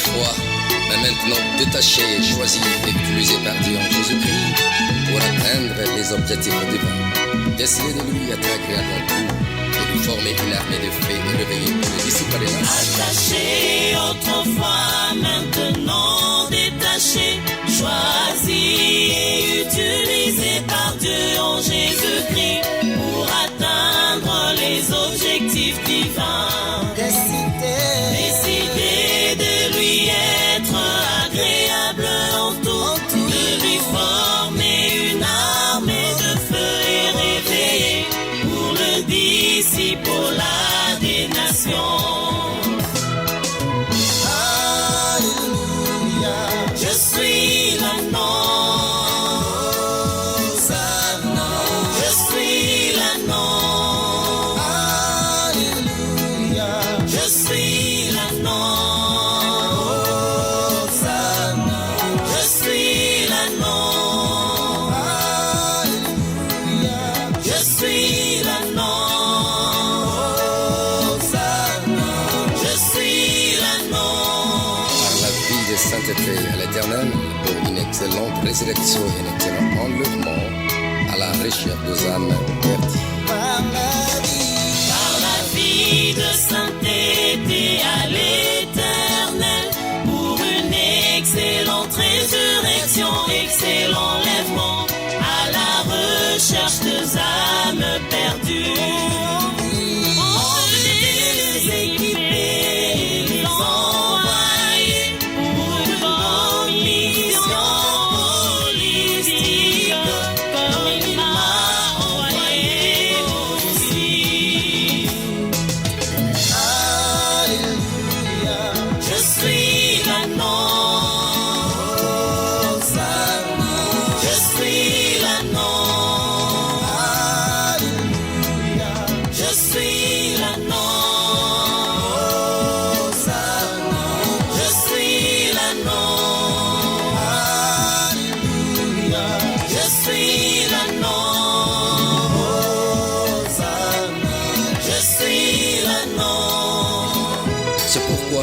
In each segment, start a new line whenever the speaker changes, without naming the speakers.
autrefois, mais maintenant détaché, choisi, éclusé par Dieu en Jésus-Christ pour atteindre les objectifs divins. Décider de lui être agréable en tout et lui former une armée de faits et réveiller le disciple des nations.
Attaché autrefois, maintenant détaché, choisi et utilisé par Dieu en Jésus-Christ pour atteindre les objectifs divins. Décider de lui être agréable en tout, de lui former une armée de feu et réveiller pour le disciple des nations.
À l'Éternel pour une excellente résurrection et un excellent enlèvement à la recherche des âmes perdues.
Par la vie de sainteté à l'Éternel pour une excellente résurrection, excellent enlèvement à la recherche des âmes perdues.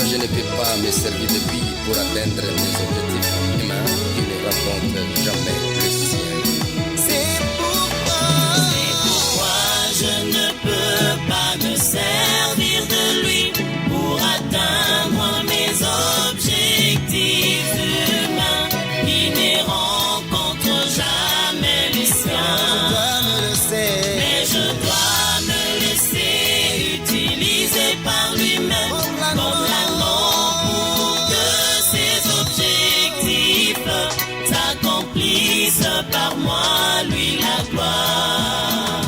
Je ne peux pas me servir de vie pour atteindre mes objectifs humains qui ne rencontrent jamais le ciel.
C'est pourquoi je ne peux pas me servir de lui pour atteindre mes objectifs humains qui ne rencontrent jamais les siens. Mais je dois me laisser utiliser par lui-même comme pour que ses objectifs s'accomplissent par moi, lui la gloire.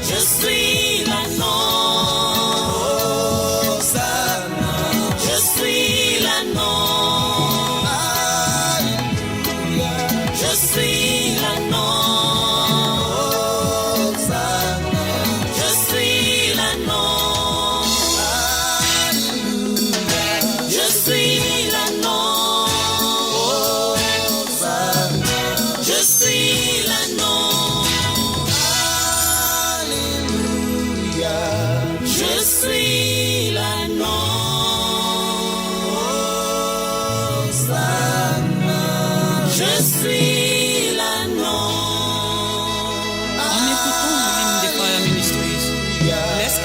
Je suis l'agneau, je suis l'agneau, je suis l'agneau.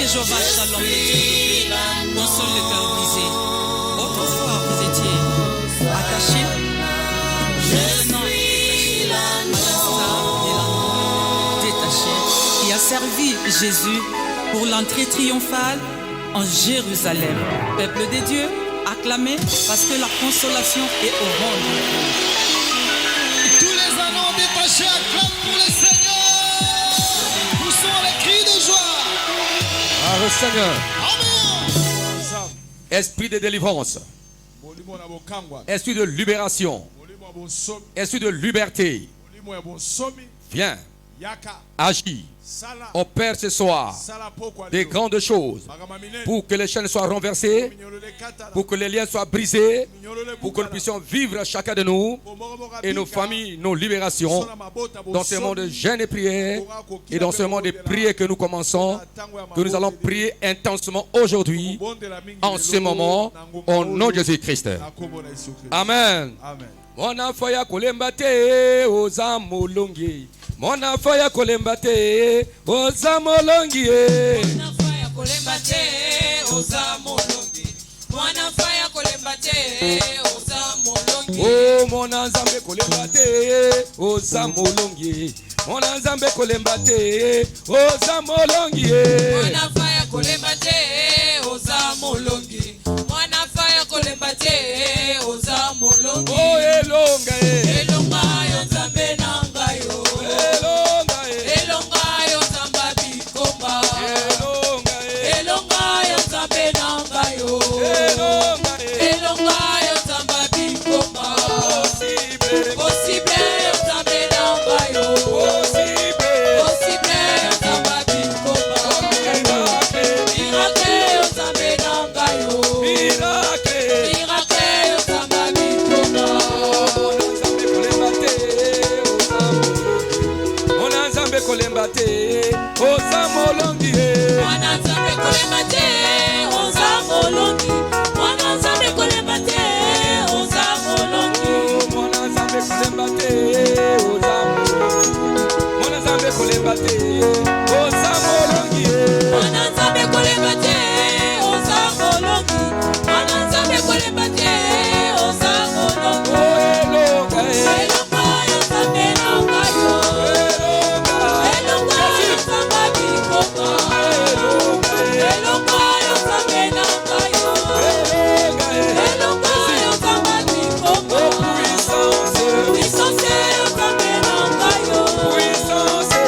Jéhovah Shalom de Dieu, console le cœur brisé. Autrefois vous étiez attachés, maintenant détaché, qui a servi Jésus pour l'entrée triomphale en Jérusalem. Peuple de Dieu, acclamez parce que la consolation est au rendez-vous.
Tous les anneaux détachés acclament pour le Seigneur. Poussons avec cris de joie.
Ah, le Seigneur.
Amen.
Esprit de délivrance. Esprit de libération. Esprit de liberté. Viens Agis. Opère ce soir des grandes choses pour que les chaînes soient renversées, pour que les liens soient brisés, pour que nous puissions vivre chacun de nous et nos familles, nos libérations dans ce monde de jeûne et prière et dans ce monde de prière que nous commençons, que nous allons prier intensement aujourd'hui, en ce moment, au nom de Jésus-Christ. Amen. Mona faya kolemba te oza molongi. Mona faya kolemba te oza molongi.
Mona faya kolemba te oza molongi. Mona faya kolemba te oza molongi.
Oh mona nzambe kolemba te oza molongi. Mona nzambe kolemba te oza molongi.
Mona faya kolemba te oza molongi. Mona faya kolemba te oza molongi.
Oh elonga
elonga yo nzambe nanga yo.
Elonga
elonga yo nzamba bikomba.
Elonga
yo nzambe nanga yo.
Elonga
yo nzamba bikomba.
Possible
yo nzambe nanga yo. Possible yo nzamba bikomba. Miracle yo nzambe nanga yo.
Miracle
yo nzamba bikomba.
Mona nzambe kolemba te oza molongi.
Mwana nzambe kolemba te oza molongi. Mwana nzambe kolemba te oza molongi.
Mona nzambe kolemba te oza molongi. Mona nzambe kolemba te oza molongi.
Mwana nzambe kolemba te oza molongi. Mwana nzambe kolemba te oza molongi.
Elonga
elonga yo nzambe nanga yo. elonga yo nzamba bikomba. elonga yo nzambe nanga yo. elonga yo nzamba bikomba. puissance yo nzambe nanga yo. puissance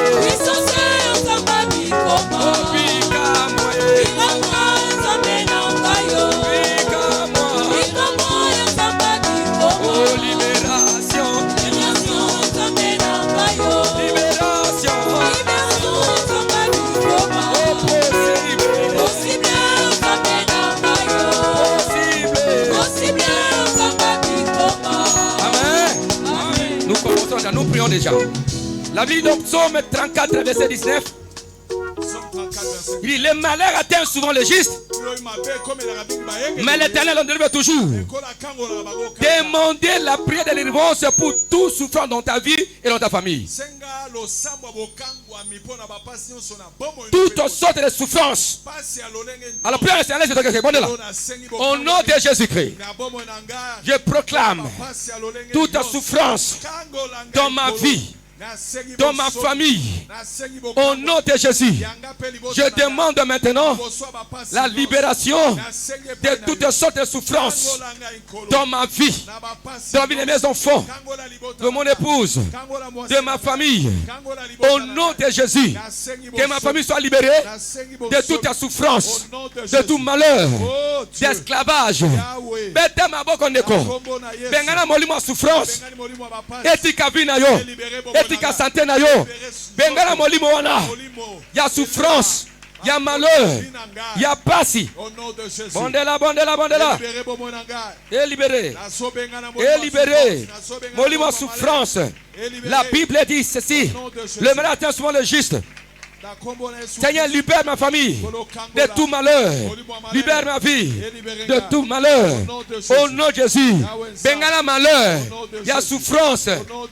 yo nzamba bikomba. bikamwa yo nzambe nanga yo. bikamwa yo nzamba bikomba.
libération
libération nzambe nanga yo.
libération
libération nzamba bikomba. possible nzambe nanga yo. possible nzamba bikomba.
Amen. Nous commençons déjà, nous prions déjà. La Bible de Psaume 34, verset 19. Il dit, les malheurs atteignent souvent le juste, mais l'Éternel en délivre toujours. Demandez la prière de délivrance pour tout souffrant dans ta vie et dans ta famille. Toutes sortes de souffrances. Alors, prière l'Éternel, c'est toi qui réponds là. Au nom de Jésus-Christ, je proclame toute souffrance dans ma vie, dans ma famille, au nom de Jésus. Je demande maintenant la libération de toutes sortes de souffrances dans ma vie, dans la vie de mes enfants, de mon épouse, de ma famille. Au nom de Jésus, que ma famille soit libérée de toute souffrance, de tout malheur, d'esclavage. Bête ma boca ndeko. Bengana molimo souffrance. Etika vina yo. Etika santé na yo. Bengana molimo wana. Ya souffrance. Il y a malheur, il y a pasi. Bondela, bondela, bondela. Et libéré. Et libéré. Molimo souffrance. La Bible dit ceci. Le malheur atteint souvent le juste. Seigneur, libère ma famille de tout malheur. Libère ma vie de tout malheur. Au nom de Jésus. Bengala malheur. Il y a souffrance.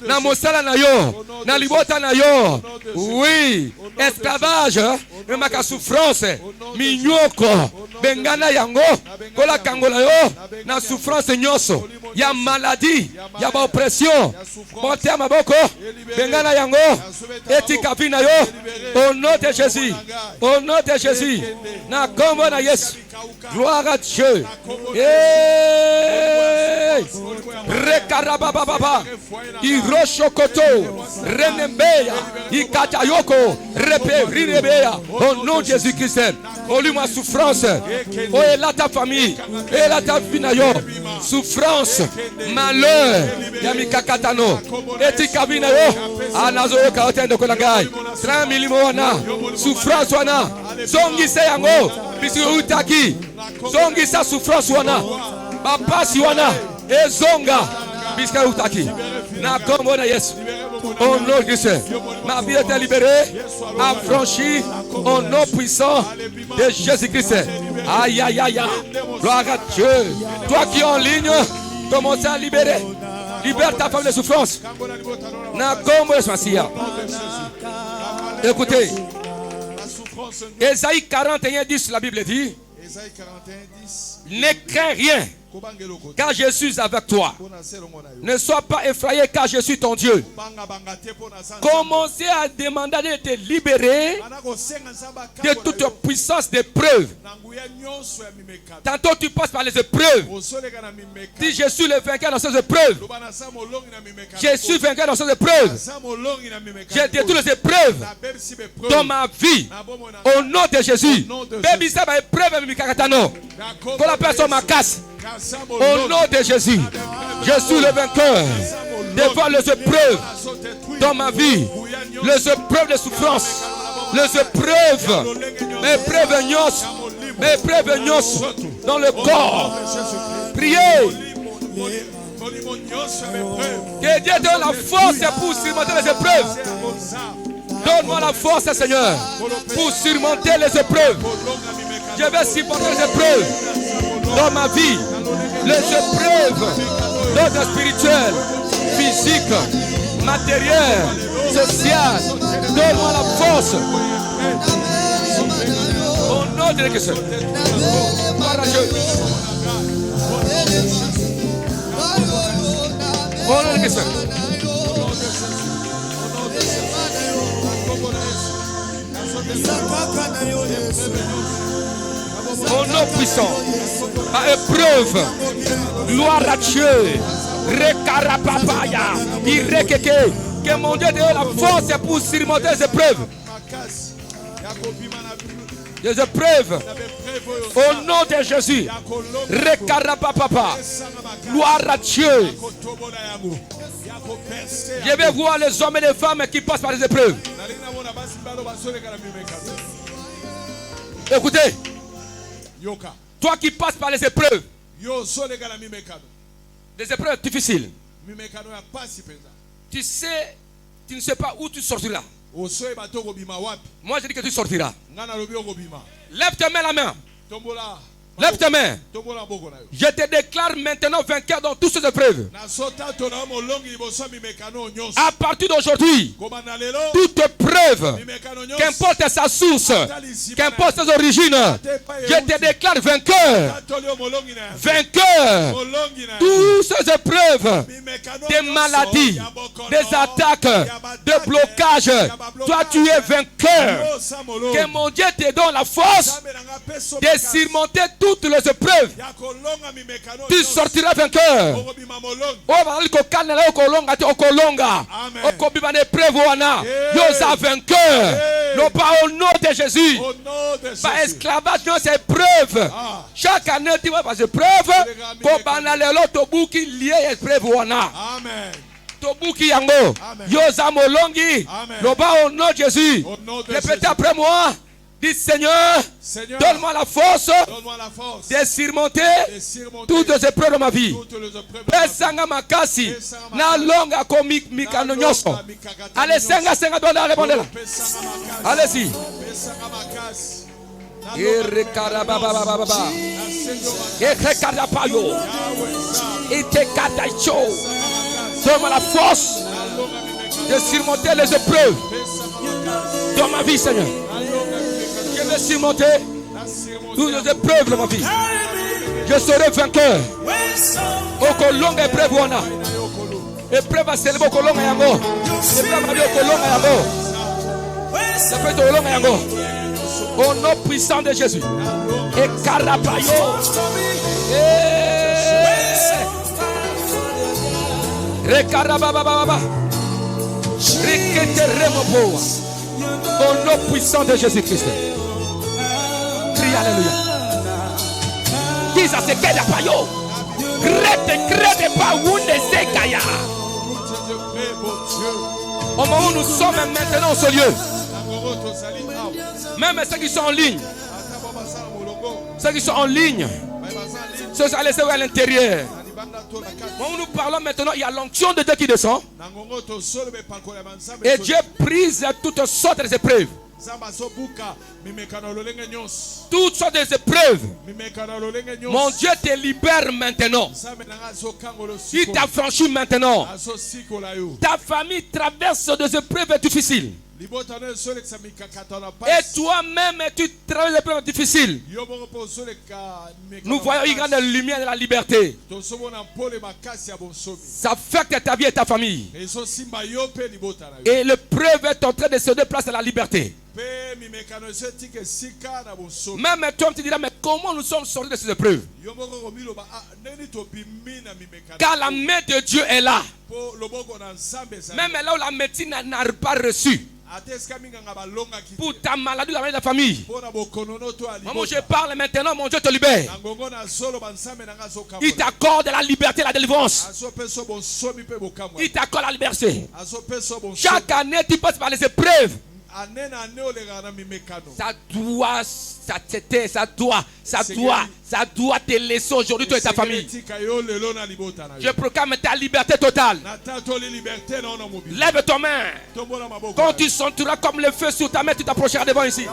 Na mosala na yo. Na libota na yo. Oui. Esclavage. Maka souffrance. Minyoko. Bengana yango. Kola kangola yo. Na souffrance nyoso. Il y a maladie. Il y a oppression. Monte à ma boko. Bengana yango. Etika vina yo. Au nom de Jésus, au nom de Jésus, na kombo na Yesu, gloire à Dieu. Rekarabababa. Iroshokoto. Renembeya. Ikatayoko. Repebrinebeya. Au nom de Jésus-Christ. Oh, lui, ma souffrance. Oh, et là ta famille. Et là ta finayo. Souffrance. Malheur. Yamikakatano. Etikabinayo. Anazoyo kaotendo kolangai. 30 milimo wana. Souffrance wana. Zongi se yango. Bisi utaki. Zongi sa souffrance wana. Bapasi wana. Ezonga. Bisi utaki. Na kombo na Yesu. Au nom de Christ, ma vie est libérée, affranchie au nom puissant de Jésus-Christ. Aïe, aïe, aïe, gloire à Dieu. Toi qui es en ligne, commence à libérer. Libère ta femme de souffrance. Écoutez, Ésaïe 41, 10, la Bible dit, ne crains rien, car je suis avec toi. Ne sois pas effrayé, car je suis ton Dieu. Commencez à demander de te libérer de toute puissance d'épreuve. Tantôt tu passes par les épreuves. Dis, je suis le vainqueur dans ces épreuves. Je suis vainqueur dans ces épreuves. J'ai détruit les épreuves dans ma vie. Au nom de Jésus. Baby, ça va épreuve, quand la personne m'a casse. Au nom de Jésus, je suis le vainqueur devant les épreuves dans ma vie, les épreuves de souffrance, les épreuves, mes prévenances dans le corps. Priez. Que Dieu donne la force pour surmonter les épreuves. Donne-moi la force, Seigneur, pour surmonter les épreuves. Je vais supporter les épreuves dans ma vie, les épreuves d'ordre spirituel, physique, matériel, social. Donne-moi la force. Au nom de Jésus. Au nom de Jésus. Au nom puissant, à épreuve, gloire à Dieu, rekarapapaya, irekeke, que mon Dieu donne la force pour surmonter les épreuves. Les épreuves, au nom de Jésus, rekarapapapa, gloire à Dieu. Je vais voir les hommes et les femmes qui passent par les épreuves. Écoutez, toi qui passes par les épreuves, des épreuves difficiles, tu ne sais pas où tu sortiras. Moi je dis que tu sortiras. Lève tes mains, la main. Lève tes mains. Je te déclare maintenant vainqueur dans toutes ces épreuves. À partir d'aujourd'hui, toute épreuve, qu'importe sa source, qu'importe ses origines, je te déclare vainqueur. Vainqueur. Toutes ces épreuves, des maladies, des attaques, des blocages, toi tu es vainqueur. Que mon Dieu te donne la force de surmonter toutes les épreuves. Tu sortiras vainqueur. Vainqueur. Non pas au nom de Jésus. Pas esclavage, non, c'est épreuve. Chaque année, tu vas passer épreuve. Amen. Tobuki yango. Yosa molongi. Loba au nom de Jésus. Répétez après moi. Dis Seigneur, donne-moi la force de surmonter toutes les épreuves de ma vie. Pesanga makasi na longa komi mikano nyoso. Allez senga donne répondre. Allez-y. Donne-moi la force de surmonter les épreuves dans ma vie, Seigneur. Je vais surmonter toutes les épreuves de ma vie. Je serai vainqueur. Okolonga épreuve wana. Épreuve à célébrer okolonga yango. Épreuve à dire okolonga yango. Ça peut être okolonga yango. Au nom puissant de Jésus. Et Karabayo. Rekarabababa. Reketeremopoa. Au nom puissant de Jésus-Christ. Crie Alléluia. Dis à ce qu'elle a pas yo. Crête pas où ne s'égaille. Au moment où nous sommes maintenant au lieu. Même ceux qui sont en ligne. Ceux qui sont en ligne. Ceux qui sont à l'intérieur. Quand nous parlons maintenant, il y a l'onction de Dieu qui descend. Et Dieu brise toutes sortes d'épreuves. Toutes sortes d'épreuves. Mon Dieu te libère maintenant. Il t'a franchi maintenant. Ta famille traverse des épreuves difficiles. Et toi-même, tu traverses des épreuves difficiles. Nous voyons une grande lumière de la liberté. Ça affecte ta vie et ta famille. Et l'épreuve est en train de se déplacer à la liberté. Même toi, tu diras, mais comment nous sommes sortis de ces épreuves? Car la main de Dieu est là. Même là où la médecine n'a pas reçu. Pour ta maladie, la maladie de la famille. Maman, je parle maintenant, mon Dieu te libère. Il t'accorde la liberté et la délivrance. Il t'accorde la liberté. Chaque année, tu passes par les épreuves. Ça doit te laisser aujourd'hui, toi et ta famille. Je proclame ta liberté totale. Lève ton main. Quand tu sentiras comme le feu sur ta main, tu t'approcheras devant ici.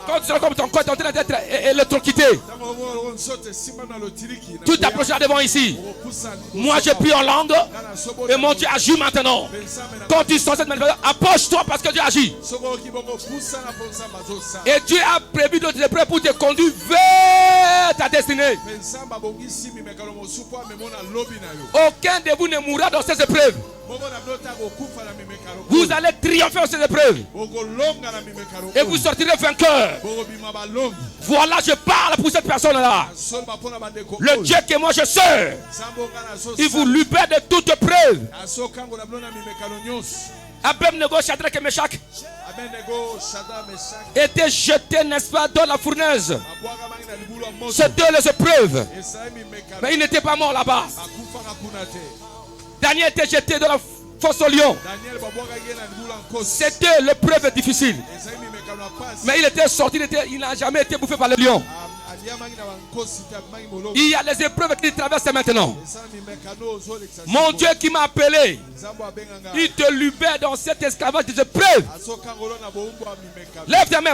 Quand tu seras comme ton corps est en train d'être électrocuté, tu t'approcheras devant ici. Moi, je prie en langue et mon Dieu agit maintenant. Quand tu sens cette manifestation, approche-toi parce que Dieu agit. Et Dieu a prévu d'autres épreuves pour te conduire vers ta destinée. Aucun de vous ne mourra dans ces épreuves. Vous allez triompher dans ces épreuves. Et vous sortirez vainqueur. Voilà, je parle pour cette personne-là. Le Dieu que moi je sais, il vous libère de toute épreuve. Abednego, Shadrach et Meshach étaient jetés, n'est-ce pas, dans la fournaise. C'était les épreuves. Mais ils n'étaient pas morts là-bas. Daniel était jeté dans la fosse au lion. C'était l'épreuve difficile. Mais il était sorti, il n'a jamais été bouffé par le lion. Il y a les épreuves qui traversent maintenant. Mon Dieu qui m'a appelé, il te libère dans cette esclavage des épreuves. Lève ta main.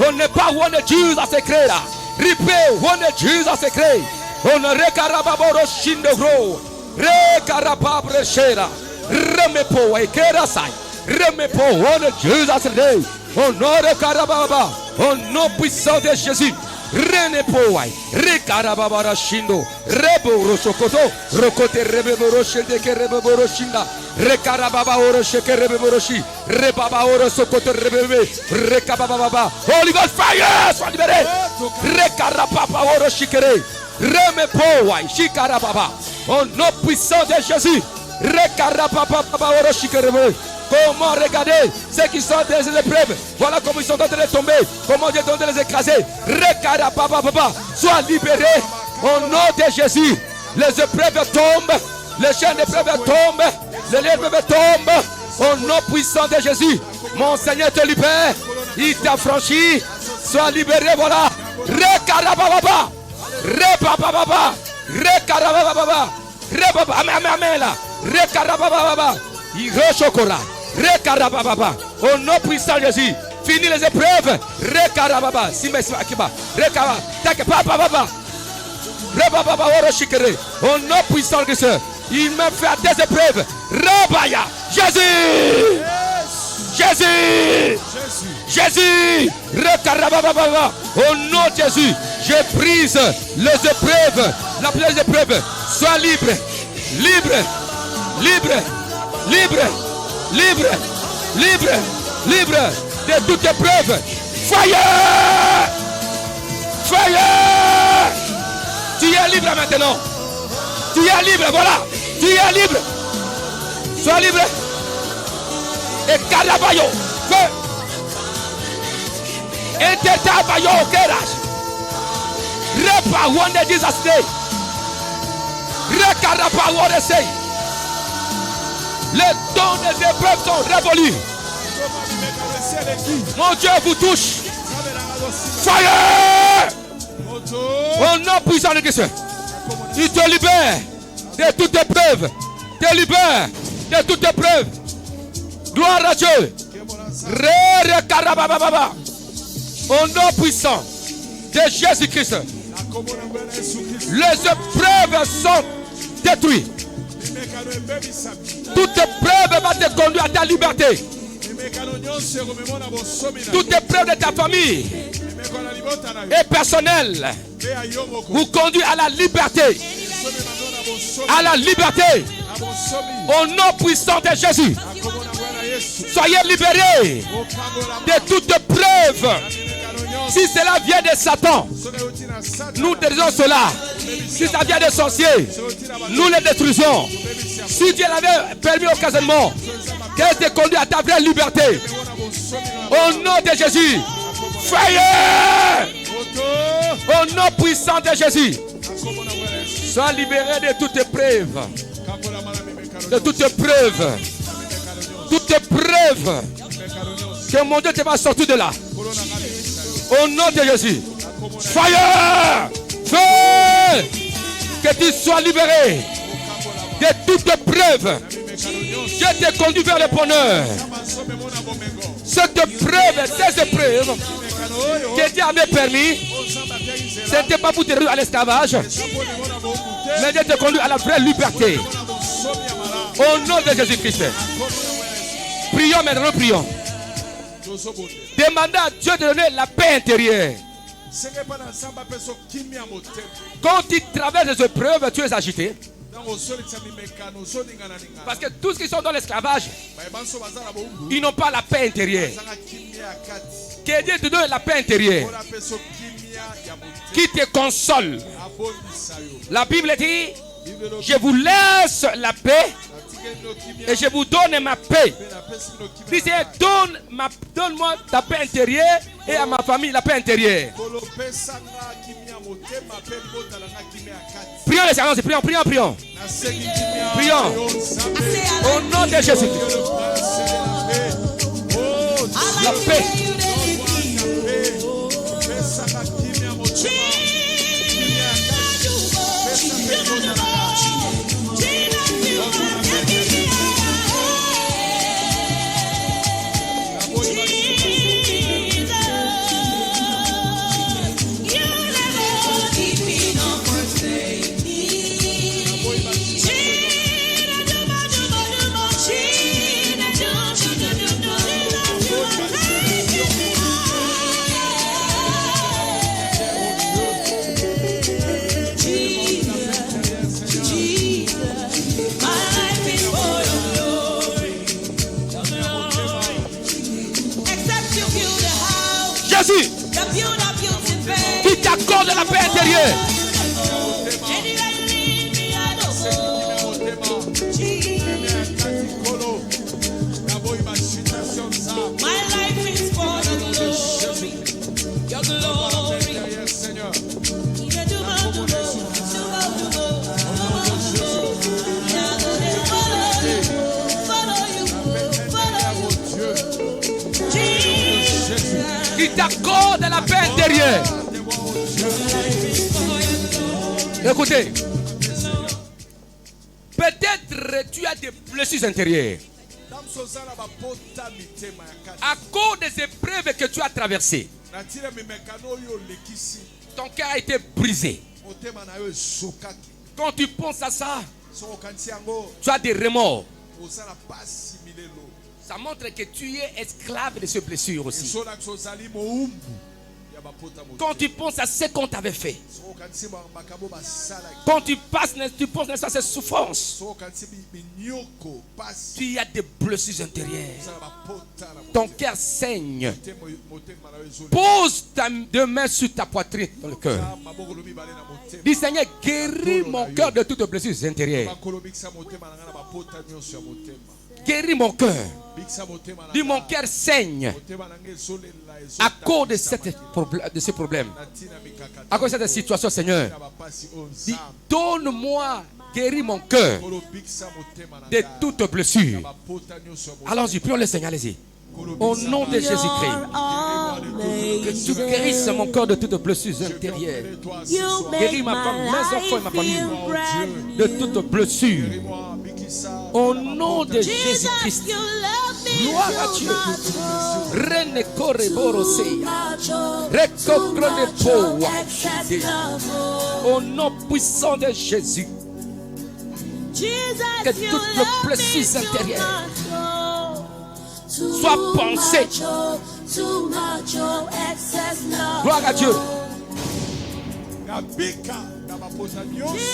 On n'est pas où on est Jésus à se créer là. Ripé, on est Jésus à se créer. On ne recarababoro shindogro. Recarababre shera. Remepo et kerasai. Remepo, on est Jésus à se créer. On ne recarababa. Au nom puissant de Jésus. Renepoai, Rekarababara Shindo, Rebo Rosokoto, Rokote Rebeboro Shedeke Rebeboro Shinda, Rekarababa Oro Sheke Rebeboroshi, Rebaba Oro Sokoto Rebebe, Rekababa, Holy Ghost fire, sois libéré, Rekarababa Oro Shikere, Remepoai, Shikarababa, au nom puissant de Jésus, Rekarababa Oro Shikere. Comment regarder ceux qui sont dans les épreuves? Voilà comment ils sont en train de tomber. Comment Dieu est en train de les écraser. Regarde, papa, sois libéré au nom de Jésus. Les épreuves tombent. Les chaînes d'épreuves tombent. Les épreuves tombent. Au nom puissant de Jésus. Mon Seigneur te libère. Il t'a franchi. Sois libéré, voilà. Regarde, papa. Repapa. Regarde, papa. Repapa. Amen là. Regarde, papa. Il rechokora. Rekarababa. Au nom puissant de Jésus. Fini les épreuves. Rekarababa. Simba Akiba. Rekarababa. Takepapa. Rebaba Oroshikere. Au nom puissant de Jésus. Il me fait des épreuves. Rabaya. Jésus. Jésus. Rekarababa. Au nom de Jésus. Je brise les épreuves. La plus des épreuves. Sois libre. Libre de toute épreuve. Fire! Fire! Tu es libre maintenant. Tu es libre, voilà. Tu es libre. Sois libre. Et Carabayo. Feu. Et Tetabayo. Keras. Repa Wande Disastay. Rekarapa Wodesei. Les dons des épreuves sont révolus. Mon Dieu vous touche. Fire! Au nom puissant de Christ. Tu te libères de toute épreuve. Te libères de toute épreuve. Gloire à Dieu. Au nom puissant de Jésus-Christ. Les épreuves sont détruites. Toute épreuve va te conduire à ta liberté. Toute épreuve de ta famille et personnelle vous conduit à la liberté. À la liberté. Au nom puissant de Jésus. Soyez libérés de toute épreuve. Si cela vient de Satan, nous détruisons cela. Si ça vient des sorciers, nous les détruisons. Si Dieu l'avait permis occasionnellement, qu'elle te conduit à ta vraie liberté. Au nom de Jésus. Fire! Au nom puissant de Jésus. Sois libéré de toute épreuve. De toute épreuve. Toute épreuve. Que mon Dieu te va sortir de là. Au nom de Jésus. Fire! Feu! Que tu sois libéré de toute épreuve. Dieu te conduit vers le bonheur. Cette épreuve, ces épreuves que Dieu avait permis, ce n'était pas pour te réduire à l'esclavage, mais Dieu te conduit à la vraie liberté. Au nom de Jésus-Christ. Prions maintenant, prions. Demandez à Dieu de donner la paix intérieure. Quand tu traverses les épreuves, tu es agité. Parce que tous ceux qui sont dans l'esclavage, ils n'ont pas la paix intérieure. Que Dieu te donne la paix intérieure qui te console. La Bible dit: je vous laisse la paix et je vous donne ma paix. Il dit: donne-moi ta paix intérieure et à ma famille la paix intérieure. Prions les séances, prions. Prions. Au nom de Jésus. La paix. Jésus, qui t'accorde la paix intérieure. Qui t'accorde la paix intérieure. Écoutez, peut-être tu as des blessures intérieures à cause des épreuves que tu as traversées. Ton cœur a été brisé. Quand tu penses à ça, tu as des remords. Ça montre que tu es esclave de ces blessures aussi. Quand tu penses à ce qu'on t'avait fait. Quand tu penses à ces souffrances. Tu as des blessures intérieures. Ton cœur saigne. Pose tes mains sur ta poitrine dans le cœur. Dis Seigneur, guéris mon cœur de toutes les blessures intérieures. Guéris mon cœur. Dis mon cœur saigne à cause de ce problème. À cause de cette situation, Seigneur. Dis, donne-moi, guéris mon cœur de toutes blessures. Allons-y, prions le Seigneur, allez-y. Au nom de Jésus-Christ, que tu guérisses mon corps de toutes blessures intérieures. Guéris ma femme, mes enfants et ma famille de toutes blessures. Au nom de Jésus-Christ, gloire à Dieu. Reine Koreboroseya, Rekokronepoa. Au nom puissant de Jésus, que toutes les blessures intérieures soient pensées. Gloire à Dieu.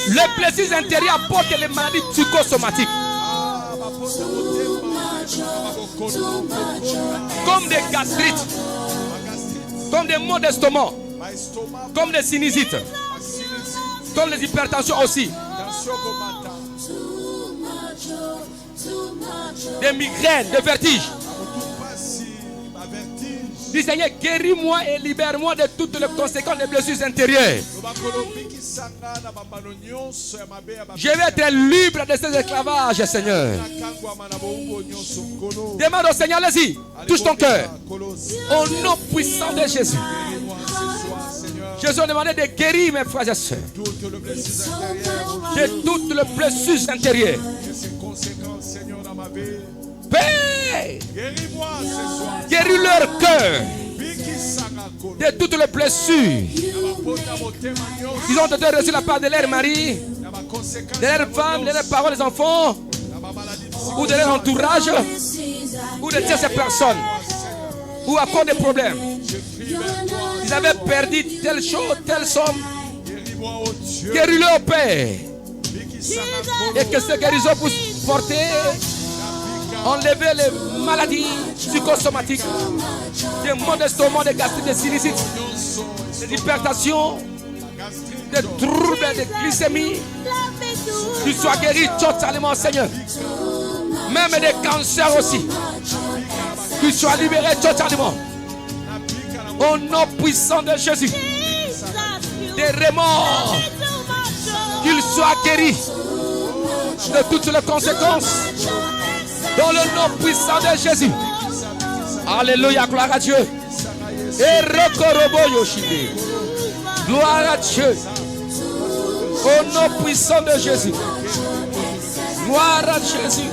Les blessures intérieures apportent les maladies psychosomatiques. Comme des gastrites, comme des maux d'estomac, comme des sinusites, comme les hypertensions aussi, des migraines, des vertiges. Dis Seigneur, guéris-moi et libère-moi de toutes les conséquences des blessures intérieures. Je vais être libre de ces esclavages, Seigneur. Demande au Seigneur, allez-y, touche ton cœur. Au nom puissant de Jésus. Jésus a demandé de guérir mes frères et sœurs de toutes les blessures intérieures. Père, guéris leur cœur de toutes les blessures. Ils ont été reçus la part de leur mari, de leur femme, de leurs parents, des enfants, ou de leur entourage, ou de tierces personnes, ou à cause des problèmes. Ils avaient perdu telle chose, telle somme. Guéris-le au Père. Et que ce guérison puisse porter, enlever les maladies psychosomatiques, des maux d'estomac, des gastrites, des sinusites, des hypertensions, des troubles de glycémie. Tu sois guéri totalement, Seigneur. Même des cancers aussi. Tu sois libéré totalement. Au nom puissant de Jésus. Des remords. Qu'il soit guéri de toutes les conséquences. Dans le nom puissant de Jésus. Alléluia, gloire à Dieu. Et Rekorobo Yoshide. Gloire à Dieu. Au nom puissant de Jésus. Gloire à Jésus.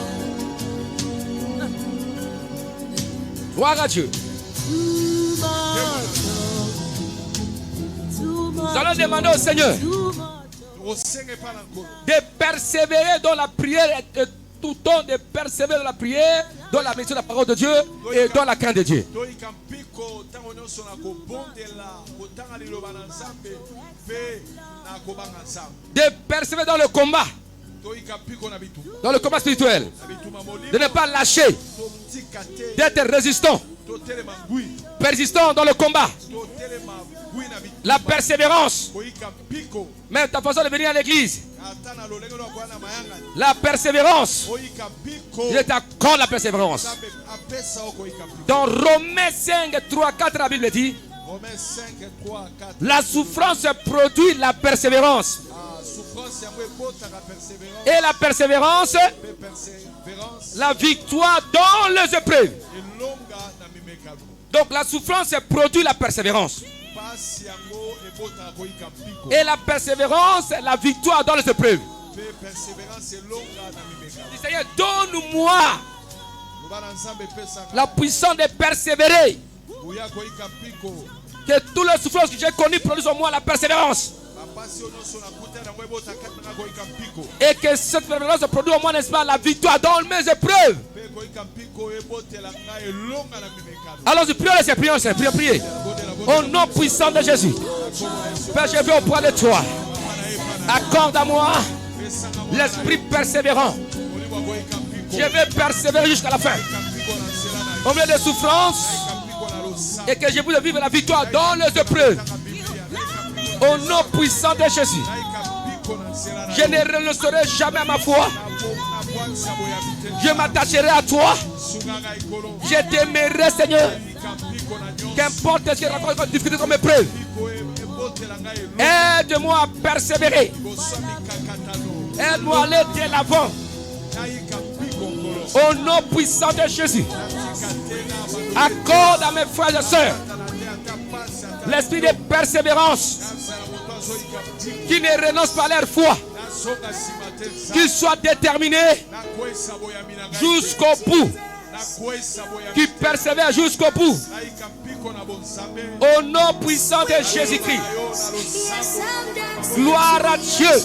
Gloire à Dieu. Nous allons demander au Seigneur de persévérer dans la prière et tout le temps de persévérer dans la prière, dans la mission de la parole de Dieu et dans la crainte de Dieu. De persévérer dans le combat. Dans le combat spirituel. De ne pas lâcher. D'être résistant. Persistant dans le combat. La persévérance. Même ta façon de venir à l'église. La persévérance. Il est encore la persévérance. Dans Romains 5, 3, 4, la Bible dit: la souffrance produit la persévérance. Et la persévérance, la victoire dans les épreuves. Donc la souffrance produit la persévérance. Et la persévérance, la victoire dans les épreuves. Seigneur, donne-moi la puissance de persévérer. Que toutes les souffrances que j'ai connues produisent en moi la persévérance. Et que cette persévérance produit au moins, n'est-ce pas, la victoire dans mes épreuves. Alors je prie, priez. Au nom puissant de Jésus. Père, je vais auprès de toi. Accorde à moi l'esprit persévérant. Je vais persévérer jusqu'à la fin. Au milieu des souffrances. Et que je puisse vivre la victoire dans les épreuves. Au nom puissant de Jésus. Je ne renoncerai jamais à ma foi. Je m'attacherai à toi. Je t'aimerai, Seigneur. Qu'importe ce que je rencontre comme difficulté, comme épreuve. Aide-moi à persévérer. Aide-moi à aller de l'avant. Au nom puissant de Jésus. Accorde à mes frères et sœurs l'esprit de persévérance. Qui ne renonce pas à leur foi. Qu'ils soient déterminés jusqu'au bout. Qui persévèrent jusqu'au bout. Au nom puissant de Jésus-Christ. Gloire à Dieu.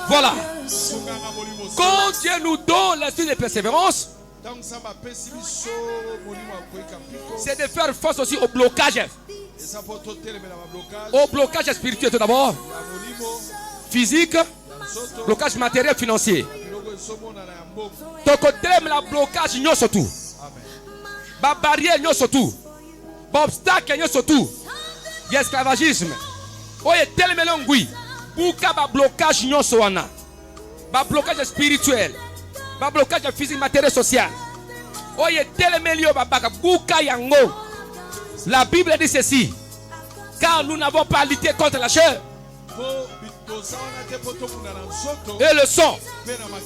Voilà. Quand Dieu nous donne l'esprit de persévérance, c'est de faire face aussi au blocage. Au blocage spirituel tout d'abord. Physique. Blocage matériel financier. Donc le blocage n'y a surtout. La barrière n'y a surtout. L'obstacle n'y a surtout. Il y a esclavagisme. Oh, il y a tellement de langues. Pourquoi le blocage n'y a surtout. Le blocage spirituel. Le blocage physique, matériel, social. Oh, il y a tellement de langues. La Bible dit ceci. Car nous n'avons pas lutté contre la chair et le sang,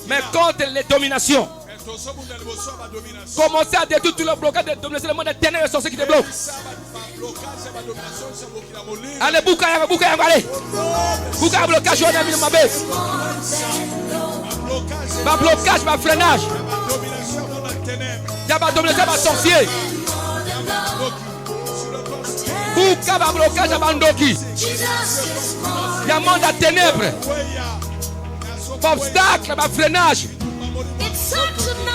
mais contre les dominations. Commencez à détruire tout le blocage de domination. Le monde des ténèbres sont ceux qui te bloquent. Allez, Boukaya, allez. Boukaya, blocage, on a mis ma bête. Ma blocage, ma freinage. Il y a ma domination, ma sorcier. Boukaya, ma blocage, ma ndoki. Il y a un monde à ténèbres. Obstacle, ma freinage.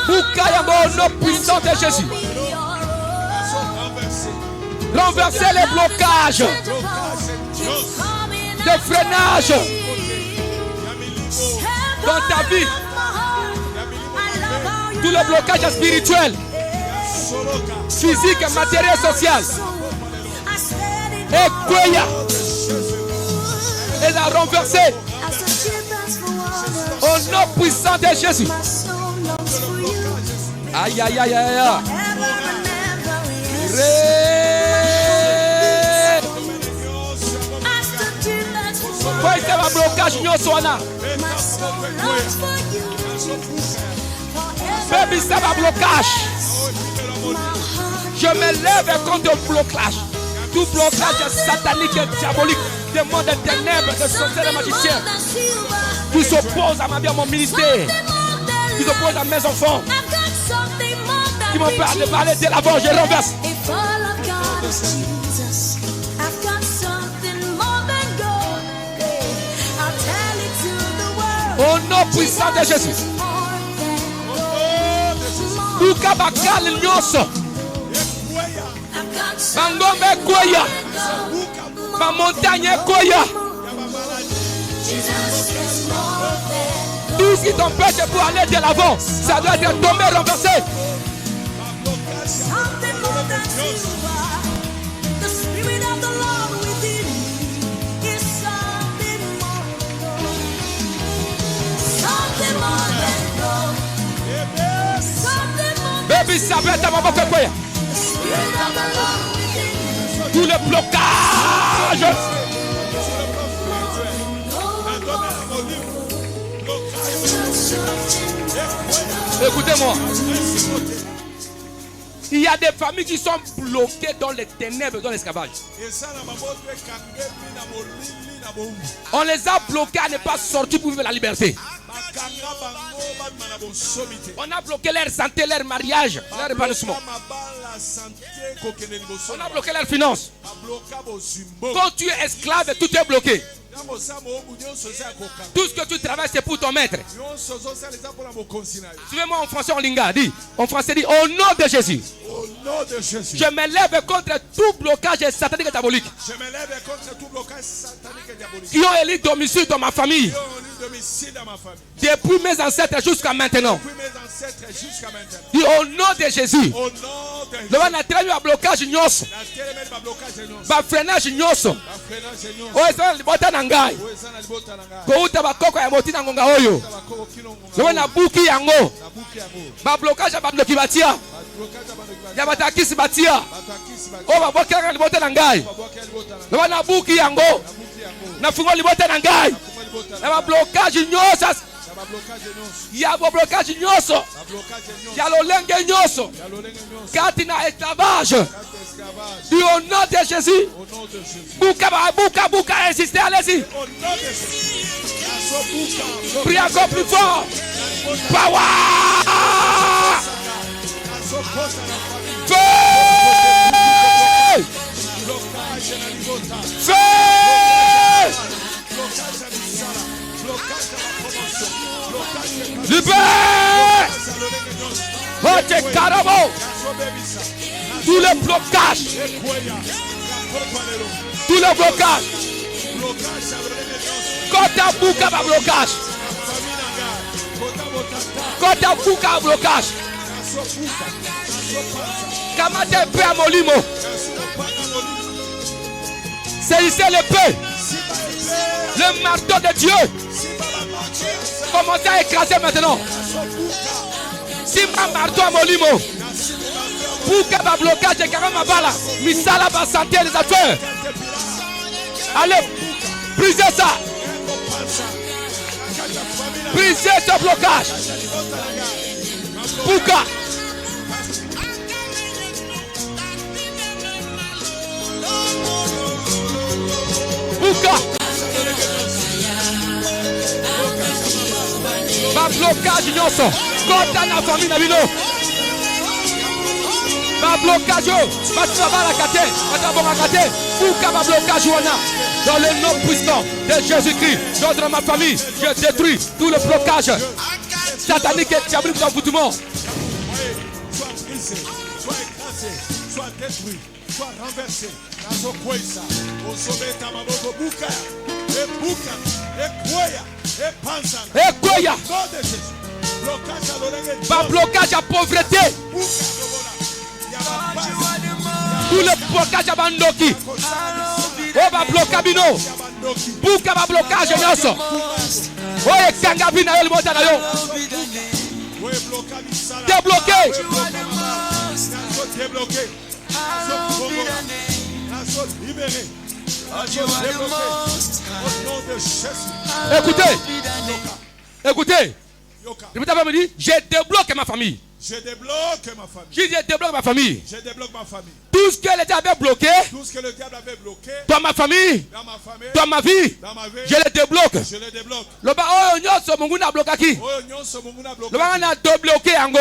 Boukaya, au nom puissant de Jésus. Renverser les blocages de freinage dans ta vie. Tout le blocage spirituel, physique, matériel, social. Et Goya. Et la renverser. Au nom puissant de Jésus. Aïe, aïe, aïe, aïe, aïe. Quoi est-ce que blocage nyoswana? Baby, ça va blocage. Je me lève contre le blocage. Tout blocage satanique et diabolique. Des mondes de ténèbres, de sorciers, de magiciens. Qui s'opposent à ma vie, à mon ministère. Qui s'opposent à mes enfants. Qui m'ont parlé de parler de l'avant, je renverse. Au nom puissant de Jésus. Bukabakal nyoso. Mangombe koya. Ma montagne koya. Tout ce qui t'empêche pour aller de l'avant, ça doit être tombé, renversé. Baby, ça va être à ma fait quoi? Tout le blocage. Écoutez-moi. Il y a des familles qui sont bloquées dans les ténèbres, dans l'esclavage. On les a bloqués à ne pas sortir pour vivre la liberté. On a bloqué leur santé, leur mariage, leur épanouissement. On a bloqué leurs finances. Quand tu es esclave, tout est bloqué. Tout ce que tu travailles, c'est pour ton maître. Suivez-moi en français, en lingua. Dis, en français, dis, au nom de Jésus.
Au nom de Jésus.
Je me lève contre tout blocage satanique et diabolique.
Je me lève contre tout blocage satanique et diabolique.
Qui ont élu domicile dans ma famille. Depuis mes ancêtres jusqu'à maintenant. Dis, au nom de Jésus.
Au nom de Jésus.
Le on a très bien blocage nyonso. Ba freinage nyonso. Oyo ça libota na ngai. Ko uta bakoko ya moti na ngonga oyo. Le on a buki yango. Ba blocage ba bloki batia. Ya batakisi batia. O ba bokanga libota na ngai. Le on a buki yango. Na fungo libota na ngai. Na ba blocage nyonso. Ya ba blocage nyonso. Ya lolenge nyonso. Katina esclavage. Du au nom de Jésus. Bouka, insistez, allez-y. Prie encore plus fort. Power. Feu. Feu. Libère. Oh, carabo. Tous les blocages. Tous les blocages. Kota buka ba blocage. Kota buka blocage. Kamate pe amolimo. Saisissez l'épée. Le marteau de Dieu. Commencez à écraser maintenant. Si ma marteau amolimo. Buka ba blocage et karama bala. Misala ba santé les affaires. Allez, brisez ça. Brisez ce blocage. Buka. Buka. Ba blocage nyonso. Kota na famille na bino. Ba blocage. Batina bala kate. Batina bonga kate. Buka ba blocage wana. Dans le nom puissant de Jésus-Christ, dans ma famille, je détruis tout le blocage satanique et diabolique d'envoûtement.
Soit brisé, soit écrasé, soit détruit, soit renversé. Au sommet de Maboko Buka, et Buka, et Koya, et Pansana.
Et Koya.
Nom de Jésus. Blocage à l'oreille.
Pas blocage à pauvreté. Tout le blocage à Bandoki. Oh, va bloquer bino. Buka va blocage nyonso. Oh, ekanga bina yo libota na yo. Débloqué.
Débloqué. Libéré. Au nom de Jésus.
Écoutez. Répétez après me dit, je débloque ma famille.
Je débloque ma famille.
Je débloque ma famille.
Je débloque ma famille.
Tout ce que le diable avait bloqué.
Tout ce que le diable avait bloqué.
Dans ma famille. Dans ma vie. Je le débloque.
Je le débloque.
Le ba oh nyonso mungu na blokaki.
Oh nyonso mungu na bloqué.
Le ba na débloqué yango.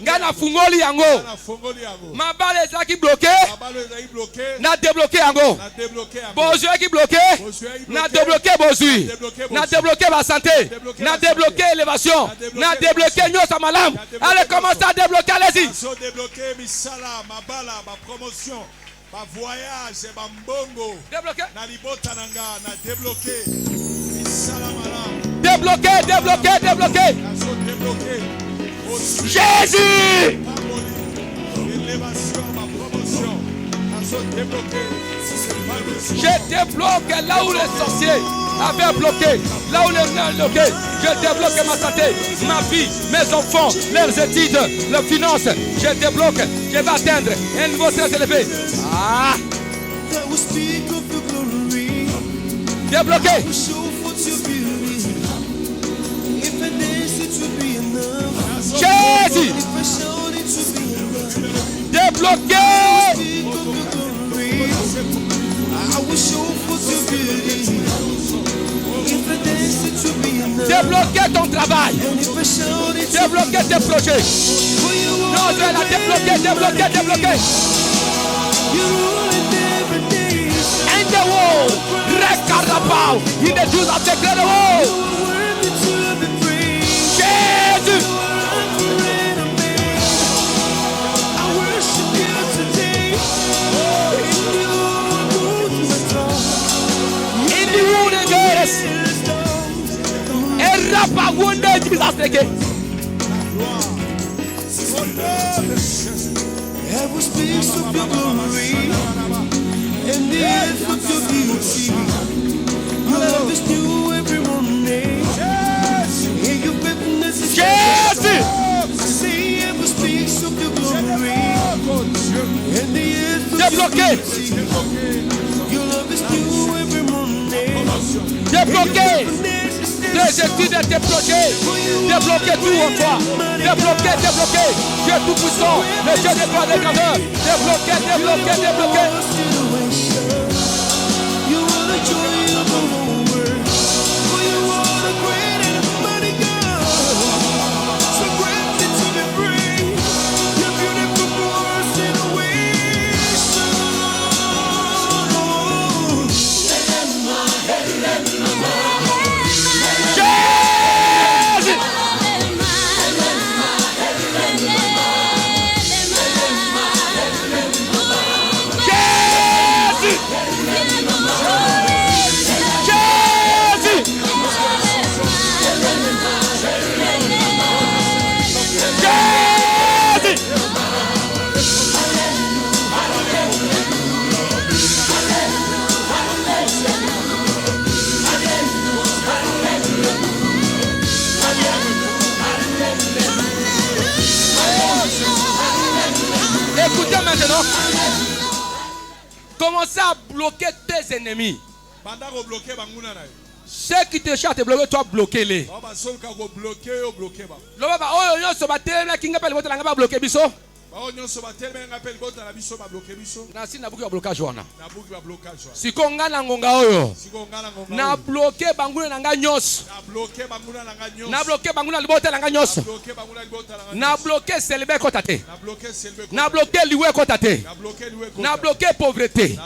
Ngana fungoli yango.
Na fungoli yango.
Ma balle ezaki bloqué.
Ma balle ezaki bloqué.
Na débloqué yango.
Na débloqué yango.
Bozui qui bloqué. Na débloqué bozui. Na débloqué ma santé. Na débloqué élévation. Na débloqué nyonso malam. Allez commencez à débloquer, allez-y.
Na débloqué misala, ma bala, ma promotion. Ma voyage, ma mbongo.
Débloqué.
Na libota nanga, na débloqué.
Débloqué, débloqué, débloqué. Jésus.
Élévation, ma promotion.
Je débloque là où les sorciers avaient bloqué. Là où les nains bloqué. Je débloque ma santé, ma vie, mes enfants, leurs études, leurs finances. Je débloque. Je vais atteindre un niveau très élevé. Ah. Débloqué. Jésus. Débloqué. Débloqué ton travail. Débloquer tes projets. Non, Dieu l'a débloqué. In the world, Rekarabao, in the Jews have declared the world. Jésus. In the wounded days, and Rapa wounded Jesus again.
Heaven speaks of your glory, and the earth of your beauty. Your love is new every morning. And your faithfulness is
Jésus.
say heaven speaks of your glory, and the earth of your
Débloqué.
beauty. Your love is new every morning.
Débloqué. Tes études et tes projets. Débloqué tout en toi. Débloqué. Dieu tout puissant. Le Dieu des droits des grandeurs. Débloqué.
You are the joy of the whole world. For you are the great and mighty God. So granted to be free. Your beautiful force in a
Jésus. Écoutez maintenant. Commencez à bloquer tes ennemis. Ceux qui te cherchent à te bloquer, toi bloquez-les. Nasi nabuki wa blocage wana. Siko nga na ngonga oyo. Na bloquer banguna na nga nyos. Na bloquer banguna libota na nga nyos. Na bloquer selbe kotate. Na bloquer liwe kotate. Na bloquer pauvreté.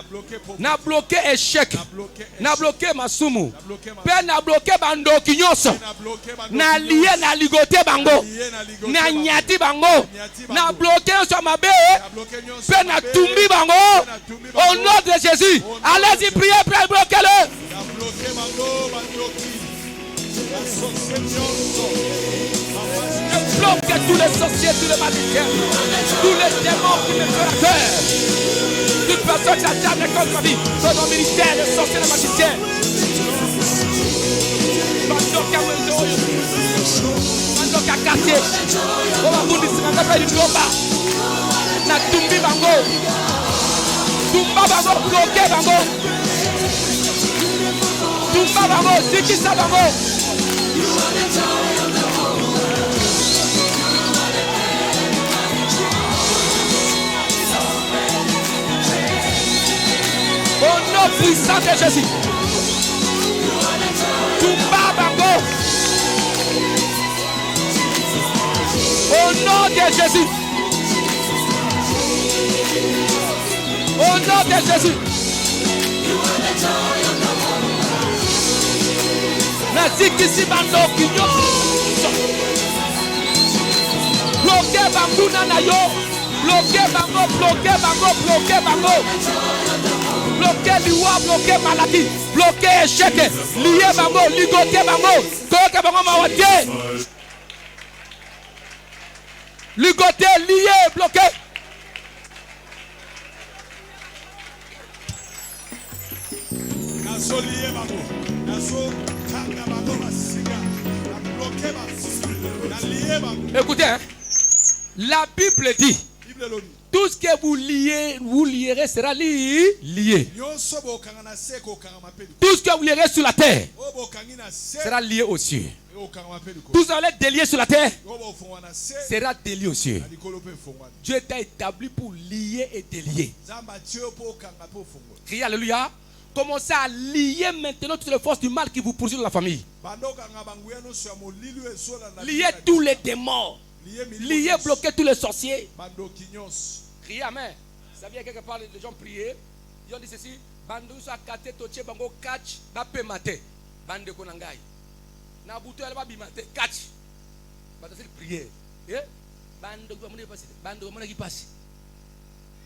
Na bloquer échec. Na bloquer masumu. Pe na bloquer bandoki nyos. Na lié na ligoté bango. Na nyati bango. Na bloquer sur ma bé. Pe na tumbi bango. Au nom de Jésus. Allez-y, priez, bloquez-le. Je bloque tous les sorciers, tous les magiciens, tous les démons qui me font la peur. Toute personne qui s'acharne contre ma vie, dans mon ministère, les sorciers, les magiciens. Mandoka quartier. On va vous dire, c'est un appel du combat. Na tumbi bango. Tumba bango, bloqué bango. Tumba bango, zikisa bango. Au nom puissant de Jésus. Tumba bango. Au nom de Jésus. Au nom de Jésus. Nazikisi bandoki nyonso. Bloquez banguna na yo. Bloquez bango. Bloquez liwa, bloquez maladie. Bloquez échec. Lié bango, ligoté bango. Koke bango mawatie. Ligoté, lié, bloqué. Écoutez, hein? La Bible dit, tout ce que vous lierez sera lié. Tout ce que vous lierez sur la terre sera lié aux cieux. Tout ce que vous allez délier sur la terre sera délié aux cieux. Dieu t'a établi pour lier et délier. Criez alléluia. Commencez à lier maintenant toutes les forces du mal qui vous poursuivent dans la famille. Liez tous les démons. Liez, bloquez tous les sorciers. Criez amen. Vous savez, quelque part, les gens priaient. Ils ont dit ceci. Bandou sa kate toche bango catch bape mate. Bande konangai. Na buto elle va bimate catch. Bata c'est prière. Eh? Bande ko amone passe. Bande ko amone ki passe.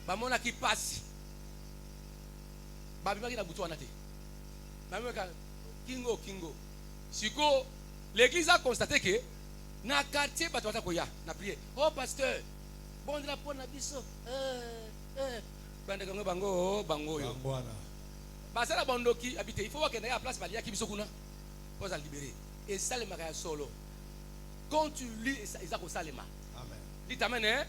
Ba mona ki passe. Ba bimaki na buto anate. Na mweka kingo. Siko l'église a constaté que na quartier bato bata koya na prière. Oh pasteur. Bon de la pona biso. Bande ko bango yo. Basala bandoki habité. Il faut voir qu'il y a la place balia qui biso kuna. Pour ça libérer. Et ça le mariage solo. Quand tu lis Isaac au Salema. Amen. Dis amen hein.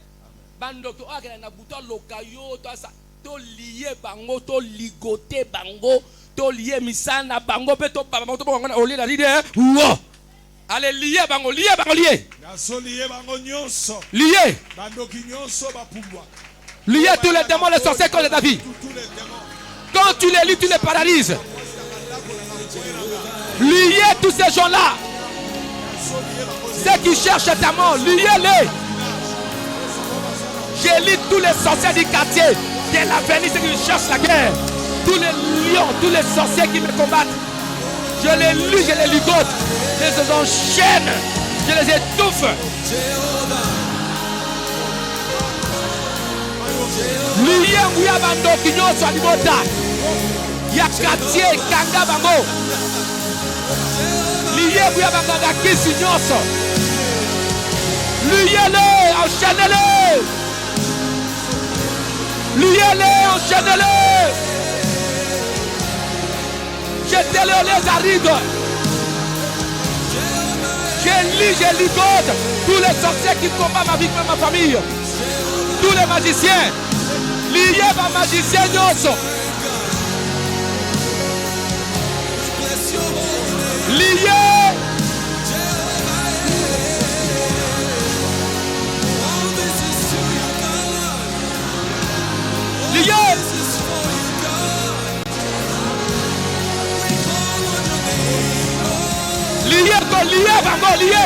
Bando to agala na buto lokayo to sa to lié bango to ligoté bango to lié misana bango pe to baba to bango na oli la leader. Wo. Allez lié bango lié.
Naso lié bango nyonso.
Lié.
Bando ki nyonso ba pouvoir.
Lié tous les démons les sorciers comme les David. Quand tu les lis, tu les paralyses. Liez tous ces gens-là. Ceux qui cherchent ta mort, liez-les. Je lis tous les sorciers du quartier. De l'avenir, ceux qui cherchent la guerre. Tous les lions, tous les sorciers qui me combattent. Je les lis, je les ligote. Je les enchaîne. Je les étouffe. Liye nguya bando kinyoso alibota. Ya quartier kanga bango. Liye nguya banga kisi nyoso. Liye-les, enchaînez-les. Liez-les, enchaînez-les. Jetez-les les arides. Je ligote tous les sorciers qui combattent ma vie, ma famille. Tous les magiciens. Lié ma magicien Nyoso. Lié. Lié. Lié.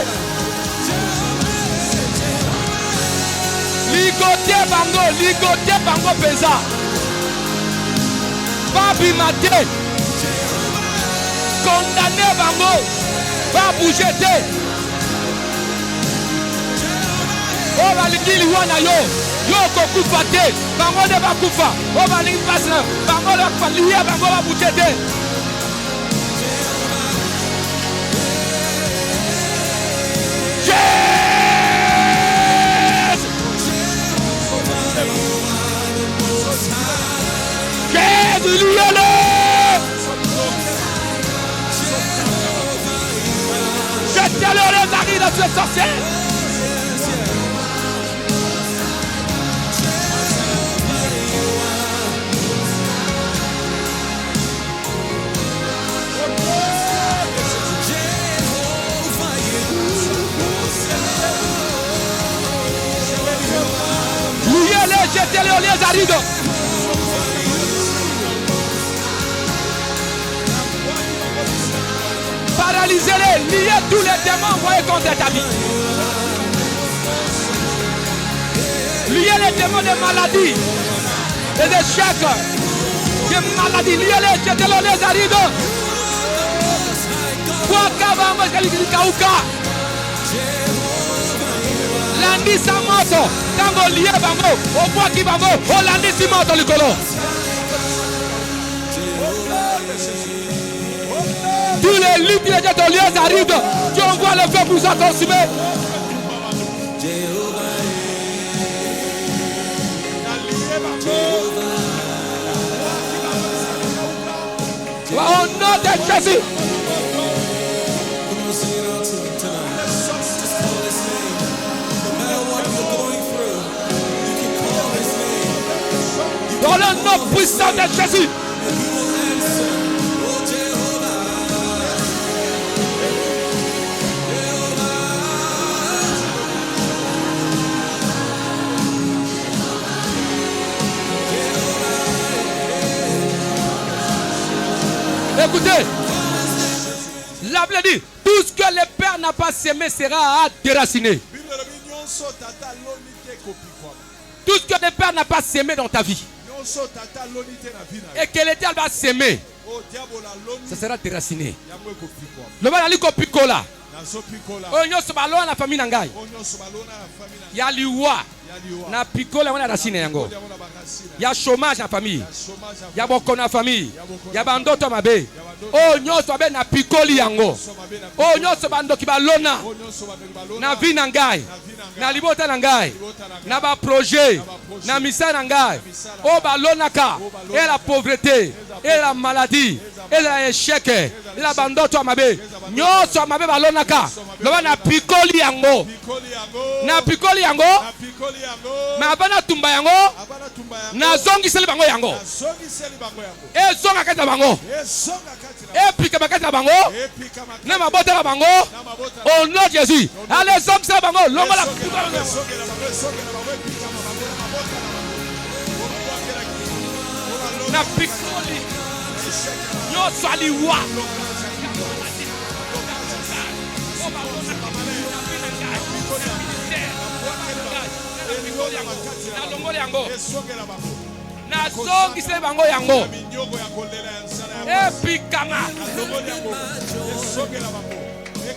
Ligoté bango pesa. Babi maté. Condamné bango. Va bouger te. Oh va likili wana yo. Yo kokufa te. Bango ne va kufa. Oh va lingi pasna. Bango le va lié bango va bouger te. Jetez-le les maris dans ce sorcier. Liez-les, jetez-les les arides. Paralysez-les, liez tous les démons envoyés contre ta vie. Liez les démons de maladie, des échecs, de maladies. Liez-les, jetez-les les arides. Wakabamba kalikauka. Landi sa moto, tango lié bango, au bois qui bango, au landi si moto likolo. Tous les lits qui étaient au lieu arrivent. Tu envoies le feu pour ça consumer. Au nom de Jésus. Dans le nom puissant de Jésus. Écoutez. La Bible dit, tout ce que le Père n'a pas semé sera déraciné. Tout ce que le Père n'a pas semé dans ta vie et que le diable va s'aimer, ça sera déraciné. Le mal ali kopikola. Onyo sobalo na famille nangai. Ya liwa na pikola wana racine yango. Ya chômage na famille. Ya boko na famille. Ya bandoto mabe. Onyo sobe na pikoli yango. Onyo sobando kibalona na vie nangai. Na libota nangai. Na ba projet, na misa nangai. O balonaka et la pauvreté et la maladie et l'échec et la bandoto mabe. Nyoso amabe balonaka loba na pikoli yango na pikoli yango ma abana tumba yango na zongi seli bango yango e zonga kata bango e pika bakata bango na mabota na bango au nom de Jésus. Allez zongi seli bango longo la na pikoli nyoso aliwa na zongi se bango yango epikama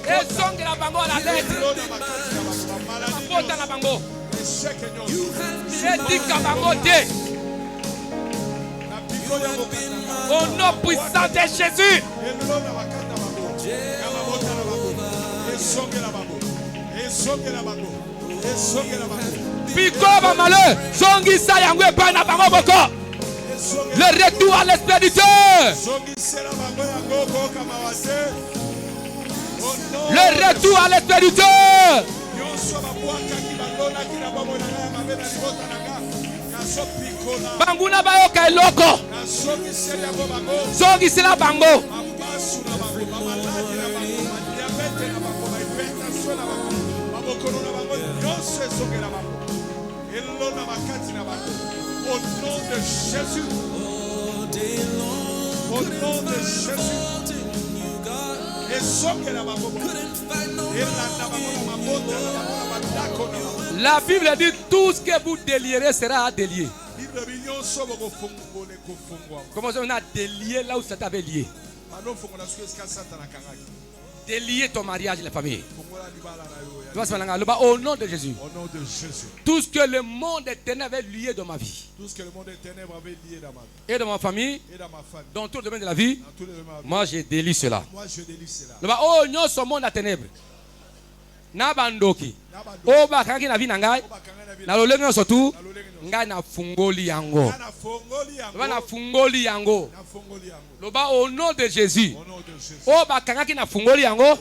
ezongela bango la lettre mapota na bango etika bango te au nom puissant de Jésus. Piko ba malheur, zongi sa yango epai na bango boko. Le retour à l'expéditeur. Le retour à l'expéditeur. Banguna bayoka eloko. Zongi sela bango.
Au nom de Jésus. Au nom de Jésus.
La Bible dit tout ce que vous délierez sera délié. Comment on a délié là où ça t'avait lié? Délier ton mariage et la famille. Au nom de Jésus. Tout ce que le monde des ténèbres avait lié dans ma vie. Et dans ma famille. Dans tout le domaine de la vie. Moi je délie cela. Oh non, ce monde des ténèbres. Nabandoki. Oh bakangi na vie nangai. Na lolenga surtout. Ngai na fungoli yango. Na fungoli yango. Loba au nom de Jésus. Oh bakangaki na fungoli yango.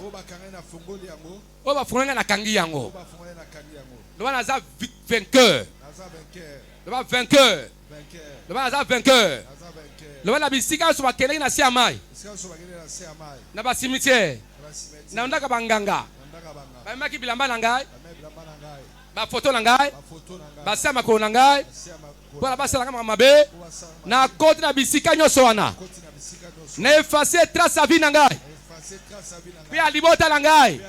Oh bafunganga na kangi yango. Loba naza vainqueur. Loba vainqueur. Loba naza vainqueur. Loba na bisika so bakeleki na siamai. Na ba cimetière. Na ndaka banganga. Ba maki bilamba na ngai. Ba photo na ngai. Ba sama ko na ngai. Bona ba sala kama mabe. Na côté na bisika nyoso wana. Na effacer trace sa vie na ngai. Puis à libota na ngai.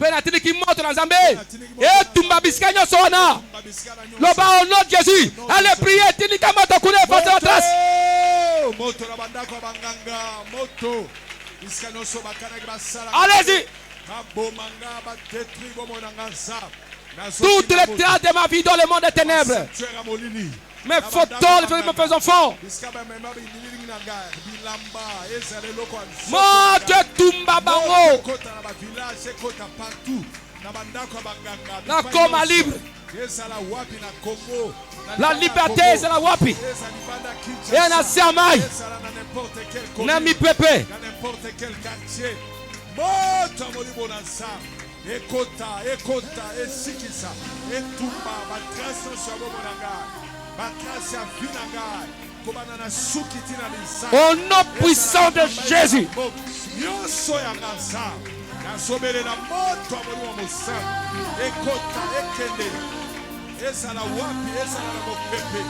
Puis na tiki moto na Nzambe. Et tumba bisika nyoso wana. Loba au nom de Jésus. Allez prier tini kama to kune effacer la trace.
Moto na bandako banganga moto. Bisika nyoso bakana basala.
Allez-y. Toutes les traces de ma vie dans le monde des ténèbres. Mes photos, mes faisons fort. Monte tumba bango. La coma libre. La liberté, c'est la wapi. Et la siamai. Nami pepe.
Moto molibonansa ekota esikisa etumba batrace sur bonanga batrace ya vinanga kobana na suki tina lisa
au nom puissant de Jésus.
Yoso ya ngasa na sobele na moto molimo mosa ekota ekende esala wapi esala na mopepe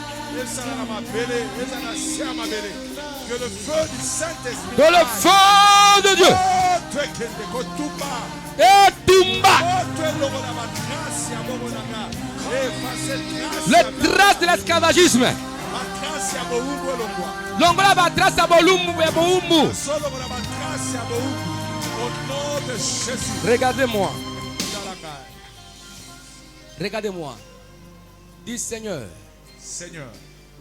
esala na mabele esala na sia mabele Que le feu du Saint-Esprit.
Que le feu de Dieu. Et Tumba. Les traces de l'esclavagisme. Longola ba trace abolumbu e boumbu. Regardez-moi. Regardez-moi. Dis Seigneur.
Seigneur.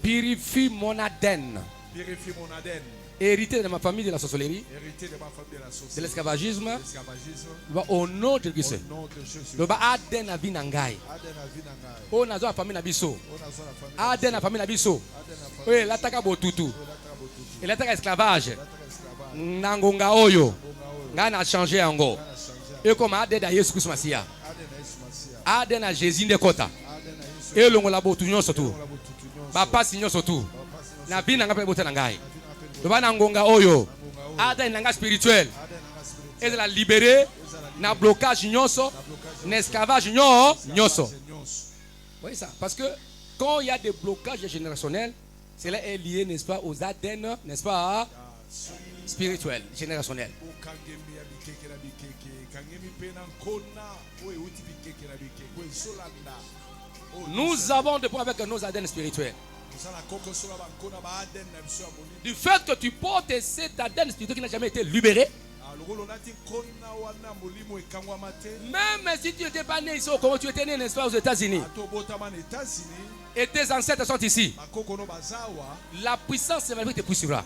Purifie mon Aden.
Purifie mon Aden.
Hérité de ma famille de la sorcellerie.
Hérité de ma famille de la sorcellerie.
De l'esclavagisme.
L'esclavagisme.
Au nom de Christ.
Au nom de Jésus.
Le ba Aden a vinangai.
Aden a vinangai.
O nazo la famille na biso.
On a la famille.
Aden la famille na biso. Oui, l'ataka botutu. Et l'ataka esclavage. Nangonga oyo. Ngana a changé yango. Et comme Aden a Yesu Christ Masia. Aden a Jésus ndekota. Et longo la botu nyonso tu. Ba pasi nyonso tu. Na bina ngapa bota nangai. Le ba nangonga oyo. Aden nanga spirituel. Et de la libérer na blocage nyonso, na esclavage nyonso. Oui ça, parce que quand il y a des blocages générationnels, cela est lié, n'est-ce pas, aux ADN, n'est-ce pas, spirituels, générationnels. Nous avons des problèmes avec nos ADN spirituels. Du fait que tu portes cet ADN spirituel qui n'a jamais été libéré, même si tu n'étais pas né ici, comment tu étais né, n'est-ce pas, aux États-Unis, et tes ancêtres sont ici, la puissance c'est te poursuivra.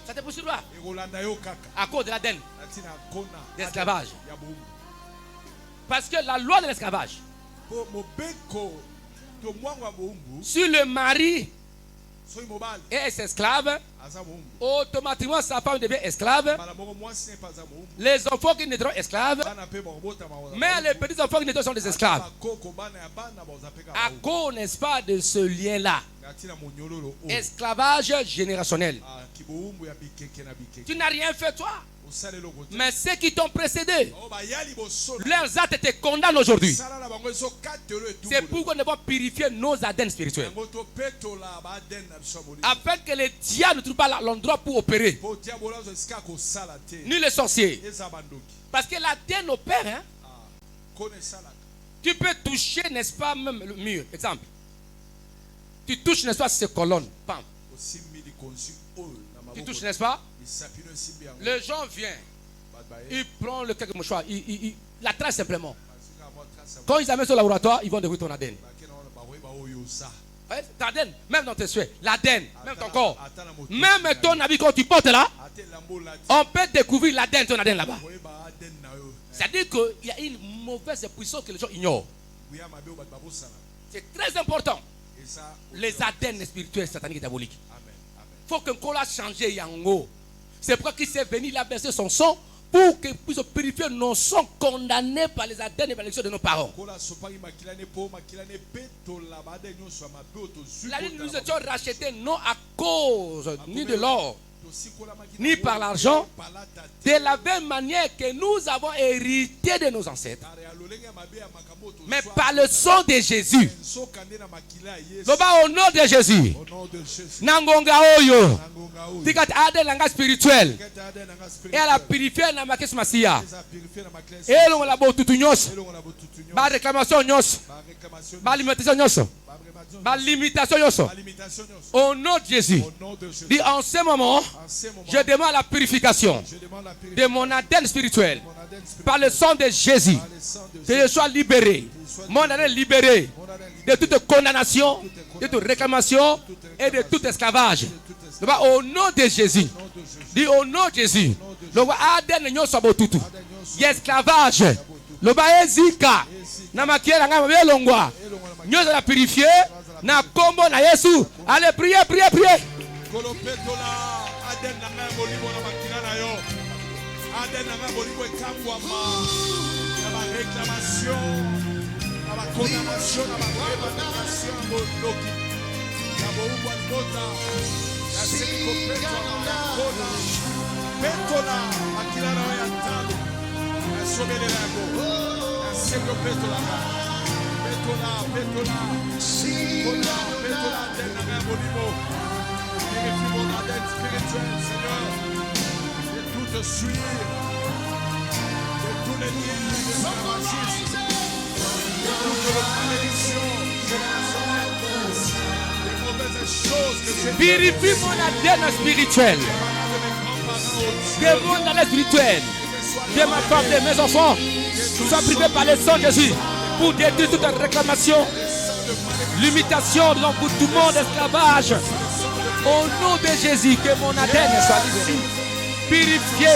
Ça te poursuivra à cause de l'ADN d'esclavage. Parce que la loi de l'esclavage, si le mari est esclave, automatiquement sa femme devient esclave. Les enfants qui naîtront esclaves, mais les petits enfants qui naîtront sont des esclaves. À cause, n'est-ce pas, de ce lien-là, esclavage générationnel. Tu n'as rien fait toi, mais ceux qui t'ont précédé, leurs actes te condamnent aujourd'hui. C'est pourquoi nous devons purifier nos ADN spirituels, afin que les diables ne trouvent pas l'endroit pour opérer, ni les sorciers. Parce que l'ADN opère, hein? Tu peux toucher, n'est-ce pas, même le mur. Exemple, tu touches, n'est-ce pas, ces colonnes. Pam. Tu touches, n'est-ce pas? Les gens viennent, ils prennent le quelque mouchoir, ils la tracent simplement. Quand ils amènent au laboratoire, ils vont découvrir ton ADN. Ton ADN, même dans tes souhaits, l'ADN, même ton corps, même ton habit quand tu portes là, on peut découvrir l'ADN, ton ADN là-bas. C'est-à-dire qu'il y a une mauvaise puissance que les gens ignorent. C'est très important. Les ADN spirituels, sataniques et diaboliques. Il faut que qu'on l'a changé yango. C'est pourquoi qu'il s'est venu, il a versé son sang pour qu'il puisse purifier nos sangs condamnés par les ADN et par l'élection de nos parents. La vie, nous étions rachetés non à cause ni de l'or, ni par l'argent, de la même manière que nous avons hérité de nos ancêtres, mais par le sang de Jésus. Au nom de Jésus, Nangonga Oyo, Tikat Ade Langa spirituel, et à la purifier na makes masia, et l'on la botu nyos, ba réclamation nyos, ba limitation nyos, ba limitation nyos. Au nom de Jésus, dit en ce moment, je demande la purification de mon ADN spirituel par le sang de Jésus, que je sois libéré, mon ADN libéré de toute condamnation, de toute réclamation et de tout esclavage. Au nom de Jésus, dit au nom de Jésus, le ADN nyo soit botutu, esclavage, le ba ezika, na makiela ngama belongwa, nyo la purifier, na kombo na Yesu. Allez, priez, priez, priez.
See
ADN spirituel, Seigneur, de tout te suivre, de tous les liens de esclavagisme, de toute malédiction générationnelle, des mauvaises choses que j'ai
Purifie mon ADN spirituel. Que mon ADN spirituel, de ma femme, de mes enfants, soient privés par le sang de Jésus pour détruire toute réclamation, limitation, l'emboutement, esclavage. Au nom de Jésus, que mon ADN soit libéré, purifié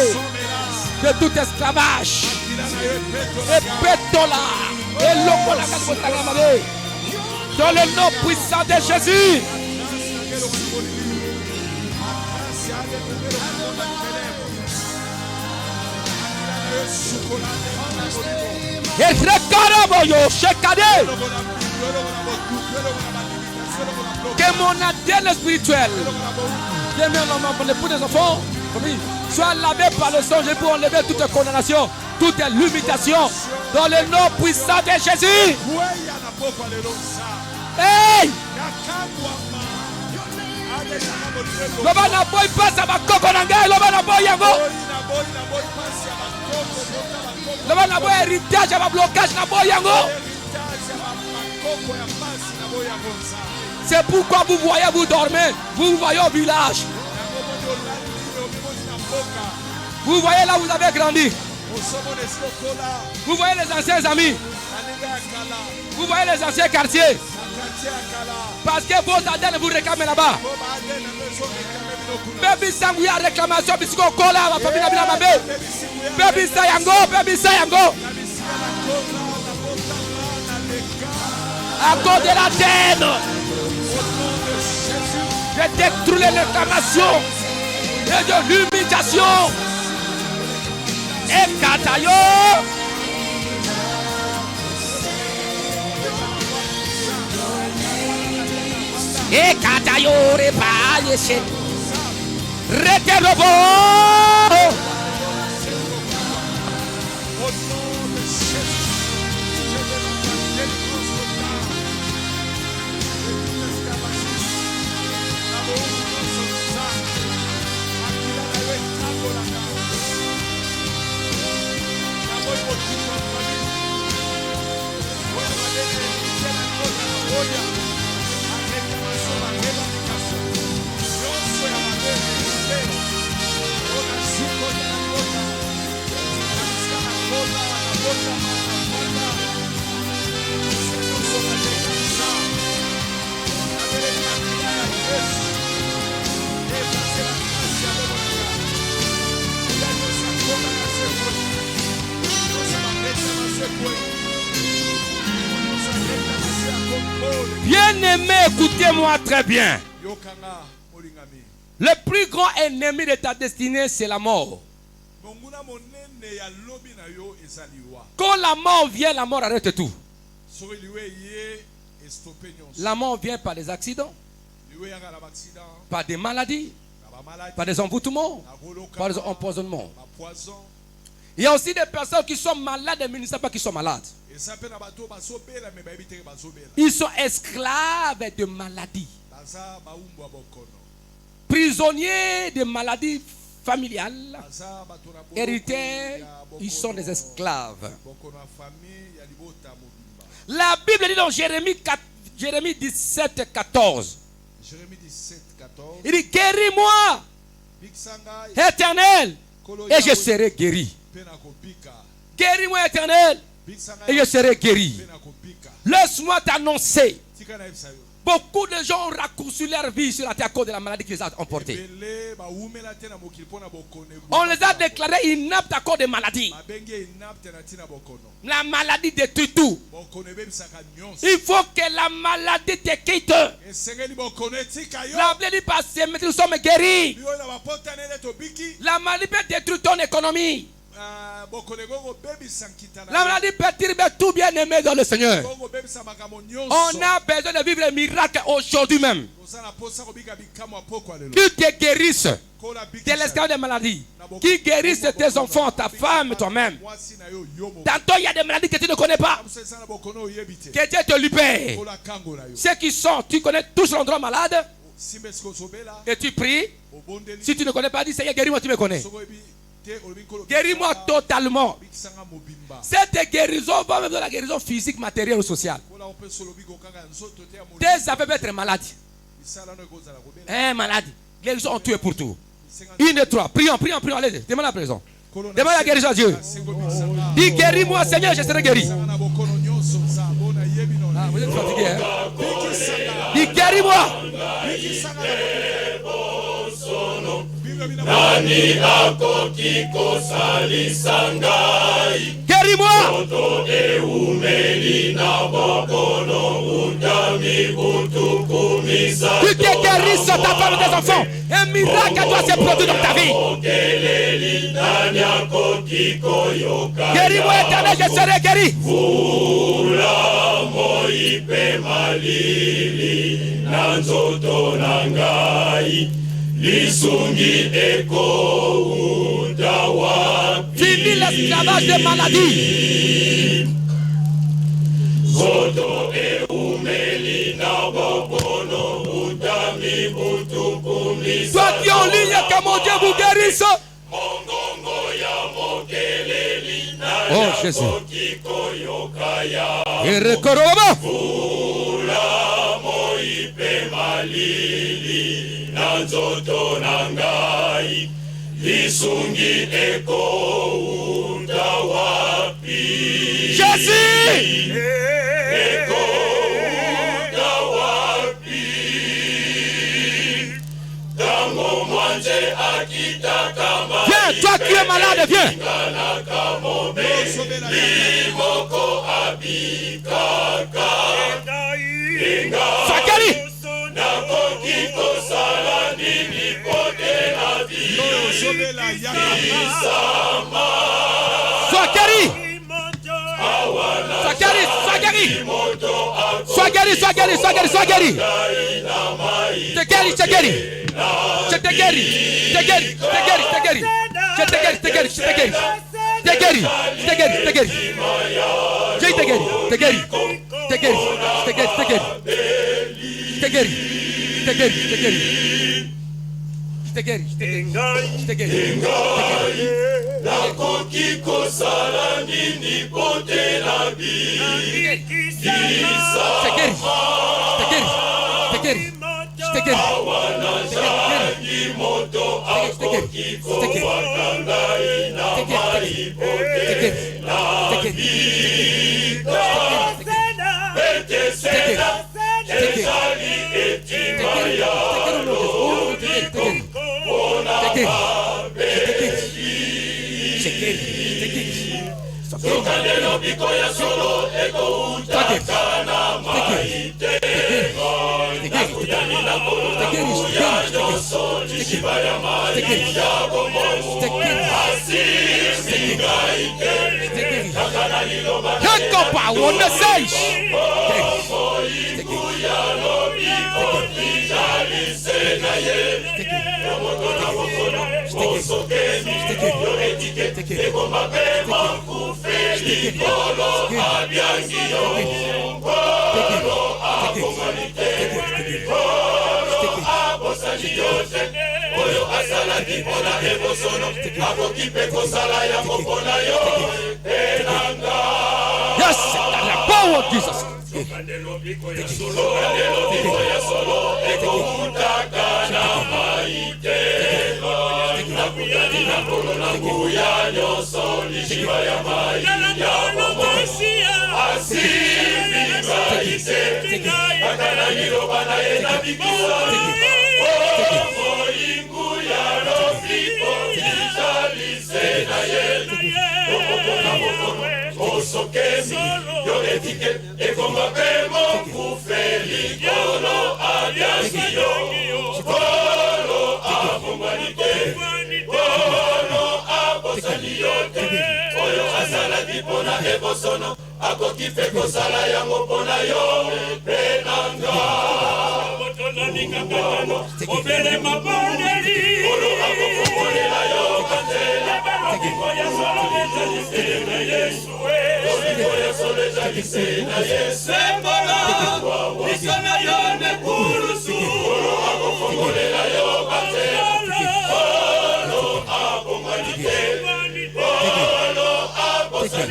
de tout esclavage. Et pétola, et lokola kabotagamade. Dans le nom puissant de Jésus. Et recarabo chekade. Que mon ADN spirituel, pour les enfants, soit lavé par le sang pour enlever toute condamnation, toute limitation, dans le nom puissant de Jésus. Hey! Loba na boy passe à ma coco nangai, loba na boy yango. Loba na boy héritage à ma blocage na boy yango. C'est pourquoi vous voyez, vous dormez, vous voyez au village. Vous voyez là où vous avez grandi. Vous voyez les anciens amis. Vous voyez les anciens quartiers. Parce que vos ADN vous réclament là-bas. Baby Sanguya réclamation, puisque Kola va famille la mabe. Baby Sayango, Baby Sayango. À cause de l'ADN, je détruis les réclamations et de l'humiliation. Et Katayo. Et Katayo repaye. Reterobo. Bien-aimé, écoutez-moi très bien. Le plus grand ennemi de ta destinée, c'est la mort. Quand la mort vient, la mort arrête tout. La mort vient par des accidents, par des maladies, par des envoûtements, par des empoisonnements. Il y a aussi des personnes qui sont malades mais ils ne savent pas qu'ils sont malades. Ils sont esclaves de maladies, prisonniers de maladies familiales, héritiers, ils sont des esclaves. La Bible dit dans Jérémie 17, 14. Il dit, guéris-moi, Éternel, et je serai guéri. Guéris-moi, Éternel, et je serai guéri. Laisse-moi t'annoncer. Beaucoup de gens ont raccourci leur vie sur la terre à cause de la maladie qui les a emportés. On les a déclarés inaptes à cause de maladies. La maladie détruit tout. Il faut que la maladie te quitte. La Bible dit pas nous sommes guéris. La maladie peut détruire ton économie. La maladie peut tirer tout bien aimé dans le Seigneur. On a besoin de vivre le miracle aujourd'hui même. Qu'il te guérisse de l'esclavage des maladies. Qu'il guérisse tes enfants, ta femme, toi-même. Tantôt il y a des maladies que tu ne connais pas. Que Dieu te libère. Ceux qui sont, tu connais tous l'endroit malade. et tu pries, si tu ne connais pas, dis Seigneur, guéris-moi, tu me connais. Guéris-moi totalement. Cette guérison va même dans la guérison physique, matérielle ou sociale. Tes affaires peuvent être malades. Malade. Guérison en tout et pour tout. 1, 2, 3. Prions. Allez, demande la présence. Demande la guérison à Dieu. Dis guéris-moi, Seigneur, je serai guéri. Ah, vous êtes fatigué, hein? Dis guéris-moi. Guéris-moi. Tu te guéris sur ta femme et tes enfants. Un miracle doit se produire dans ta vie. Guéris-moi, Éternel, je serai guéri. Fini l'esclavage des maladies. Toi qui es en ligne, que mon Dieu vous guérisse. Oh Jésus. Et recoroma. Jésus. Viens, toi qui es malade, viens. Sois guéri. Sois guéri. Sois guéri. Sois guéri. Sois guéri. Sois guéri. Sois guéri. Te guéris. Te guéris. Je te guéris. Te guéris. Te guéris. Te guéris. Je te guéris. Te guéris. Je te guéris. Te guéris. Te guéris. Te guéris. Je te guéris. Te guéris. Te guéris. Te guéris. Te guéris. Te guéris. Te guéris. Te guéris. Je te guéris. Je te guéris. Je te guéris. Yes, the power of Jesus.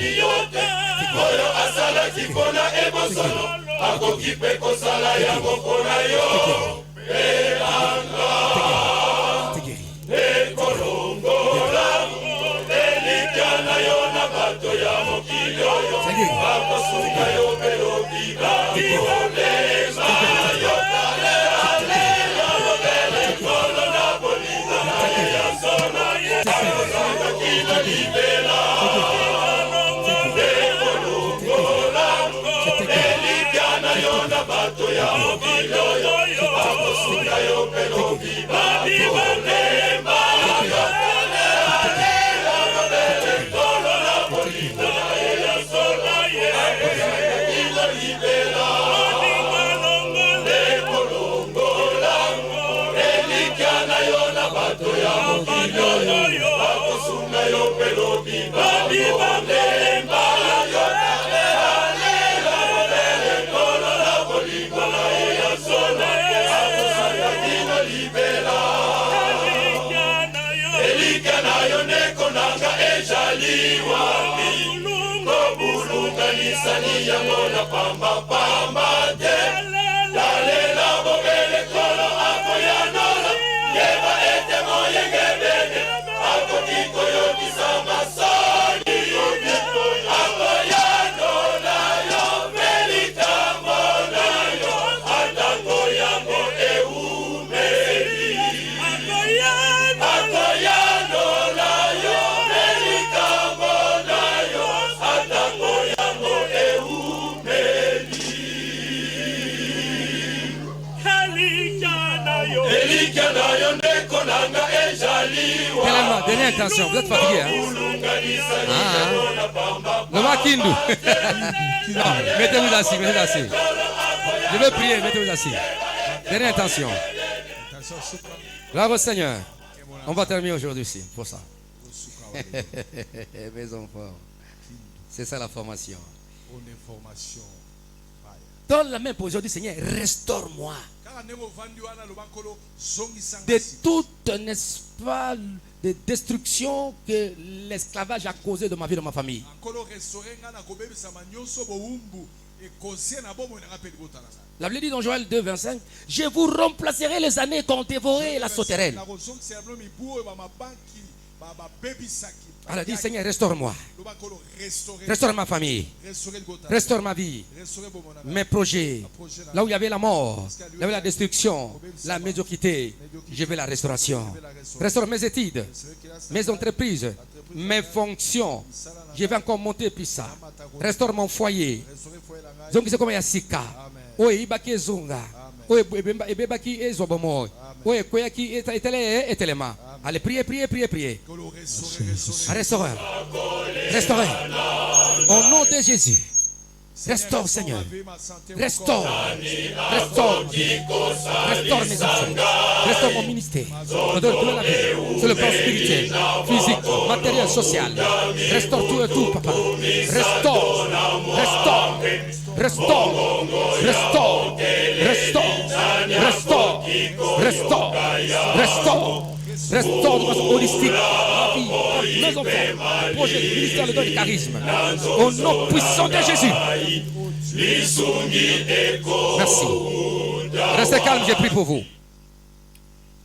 moni yote oyo asalaki mpona ebosono akoki mpe kosala yango mpona yo elanga ekolongola elikya na yo na bato ya mokili oyo bakosunga yo belobi bakolema yo talela lobele kolo na bolingo na ye ya sona ye akozangaki na libela ekolongola elikya na yo na bato ya mokili oyo bakosunga yo belobi bakolema yo talela lobele kolo na bolingo na ye ya sona ye akozangaki na libela ekolongola elikya na yo na bato ya mokili oyo bakosunga yo belobi bakolemba yo talela lobele kolo na bolingo na ye ya sona ye akozangaki na libela elikya na yo ndeko nanga ezali wapi kobulunganisani yango na pambapamba te lalela bobele kolo akoyanola yeba ete moyengebene akoki koyokisa masoni akoyanola yo melikambo na yo atako yango eumeli akoyanola yo melikambo na yo atako yango eumeli elikya na yo ndeko nanga ezali
Calme, dernière intention. Vous êtes fatigué, hein? Le Makindu. Non, mettez-vous assis, mettez-vous assis. Je veux prier, mettez-vous assis. Dernière intention. Gloire au Seigneur. On va terminer aujourd'hui ici, pour ça. Mes enfants, c'est ça la formation. Donne la main pour aujourd'hui, Seigneur, restaure-moi de toute, n'est-ce pas, de destruction que l'esclavage a causé de ma vie, de ma famille. La Bible dit dans Joël 2, 25, je vous remplacerai les années qu'ont dévoré la sauterelle. Elle a dit, Seigneur, restaure-moi. Restaure ma famille. Restaure ma vie. Mes projets. Là où il y avait la mort, il y avait la destruction, la médiocrité, je veux la restauration. Restaure mes études, mes entreprises, mes fonctions. Je vais encore monter puis ça. Restaure mon foyer. Donc c'est comme Yassika. Oui, Ibaki Zunga. Oui, Ibaki Ezobomo. Oui, Koyaki Etelema. Allez, priez, priez, priez, priez. Restaurez. Restaurez. Au nom de Jésus. Restaure, Seigneur. Restaure. Restaure. Restaure mes enfants. Restaure mon ministère. Redonne-toi la vie. Sur le plan spirituel, physique, matériel, social. Restaure tout et tout, papa. Restaure. Restaure. Restaure. Restaure. Restaure. Restaure. Restaure. Restaure. Restaure de façon holistique ma vie, mes enfants, projet, ministère, le don du charisme. Au nom puissant de Jésus. Merci. Restez calme, j'ai prié pour vous.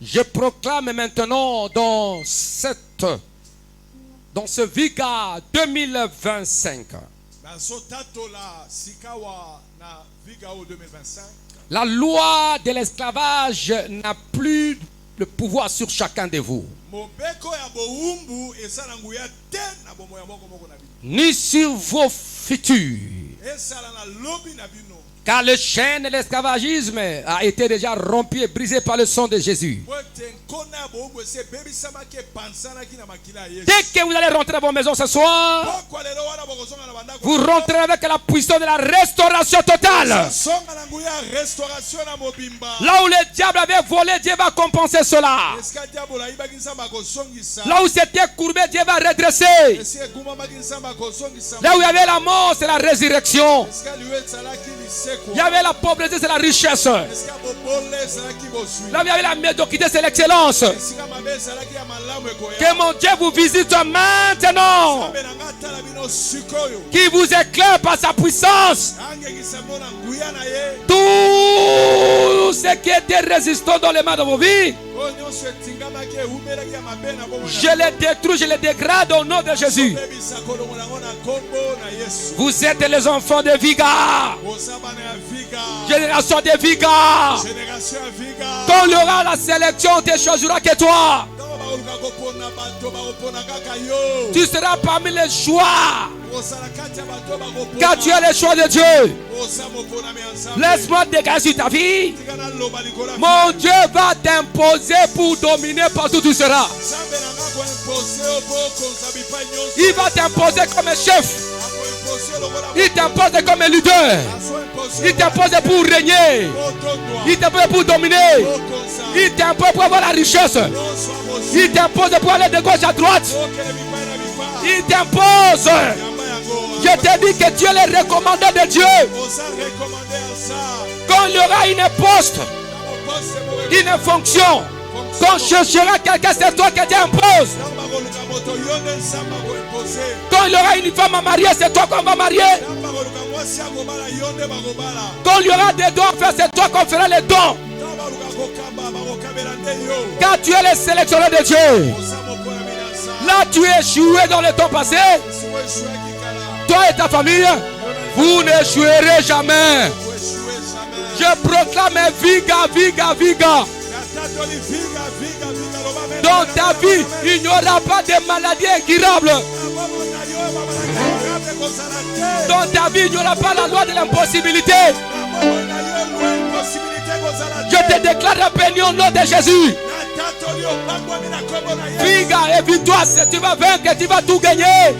Je proclame maintenant dans ce Viga 2025. La loi de l'esclavage n'a plus le pouvoir sur chacun de vous, ni sur vos futurs, car le chaîne de l'esclavagisme a été déjà rompu et brisé par le sang de Jésus. Dès que vous allez rentrer à vos maisons ce soir, vous rentrez avec la puissance de la restauration totale. Là où le diable avait volé, Dieu va compenser cela. Là où c'était courbé, Dieu va redresser. Là où il y avait la mort, c'est la résurrection. Il y avait la pauvreté, c'est la richesse. Là où il y avait la médiocrité, c'est l'excellence. Que mon Dieu vous visite maintenant. Qui vous éclaire par sa puissance. Tout ce qui était résistant dans les mains de vos vies, je les détruis, je les dégrade au nom de Jésus. Vous êtes les enfants de Viga. Génération de Viga. Quand il y aura la sélection, on ne choisira que toi. Tu seras parmi les choix. Car tu es le choix de Dieu. Laisse-moi dégager ta vie. Mon Dieu va t'imposer pour dominer partout où tu seras. Il va t'imposer comme un chef. Il t'impose comme un leader. Il t'impose pour régner. Il t'impose pour dominer. Il t'impose pour avoir la richesse. Il t'impose pour aller de gauche à droite. Il t'impose. Je te dis que tu es le recommandé de Dieu. Quand il y aura une poste, une fonction, quand cherchera quelqu'un, c'est toi qui t'impose. Quand il y aura une femme à marier, c'est toi qu'on va marier. Quand il y aura des dons à faire, c'est toi qu'on fera les dons. Car tu es le sélectionneur de Dieu. Là, tu es échoué dans le temps passé. Toi et ta famille, vous n'échouerez jamais. Je proclame Viga, Viga, Viga. Dans ta vie, il n'y aura pas de maladie incurable. Dans ta vie, il n'y aura pas la loi de l'impossibilité. Je te déclare béni au nom de Jésus. Viga et victoire, tu vas vaincre, tu vas tout gagner.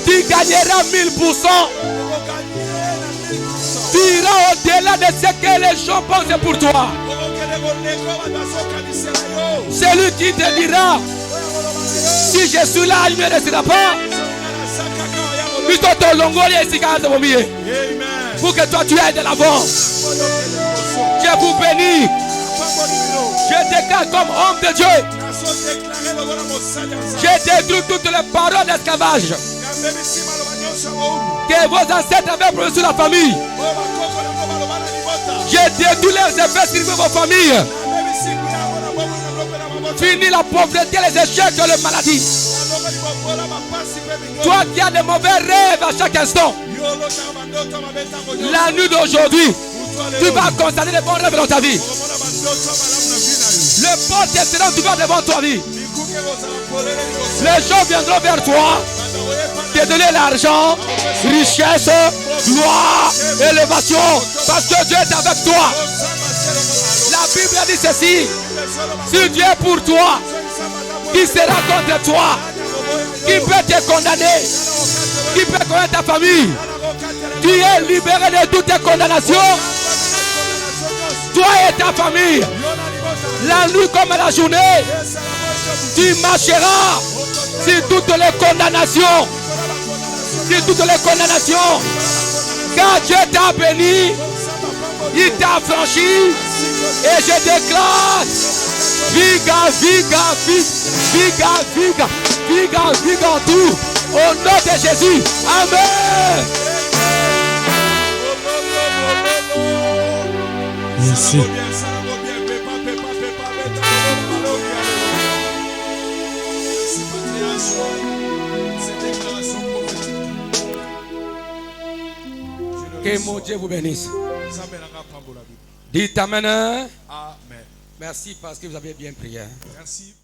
Tu gagneras 1000%. Tu iras au-delà de ce que les gens pensent pour toi. C'est lui qui te dira, si je suis là, il ne me restera pas. Pour que toi tu ailles de l'avant. Je vous bénis. Je déclare comme homme de Dieu. Je détruis toutes les paroles d'esclavage que vos ancêtres avaient produit sur la famille. Je détruis les effets sur vos familles. Fini la pauvreté, les échecs et les maladies. Toi qui as de mauvais rêves à chaque instant, la nuit d'aujourd'hui, tu vas constater les bons rêves dans ta vie. Le bon destin tu vas devant ta vie. Les gens viendront vers toi, te donner l'argent, richesse, gloire, élévation, parce que Dieu est avec toi. La Bible dit ceci: si Dieu est pour toi, qui sera contre toi? Qui peut te condamner? Qui peut connaître ta famille? Tu es libéré de toutes tes condamnations. Toi et ta famille, la nuit comme la journée, tu marcheras sur toutes les condamnations. Sur toutes les condamnations. Car Dieu t'a béni, il t'a franchi. Et je déclare: Viga, Viga, Viga, Viga, Viga, Viga en tout. Au nom de Jésus. Amen.
Merci.
Que mon Dieu vous bénisse. Dites Amen.
Amen.
Merci parce que vous avez bien prié.
Merci.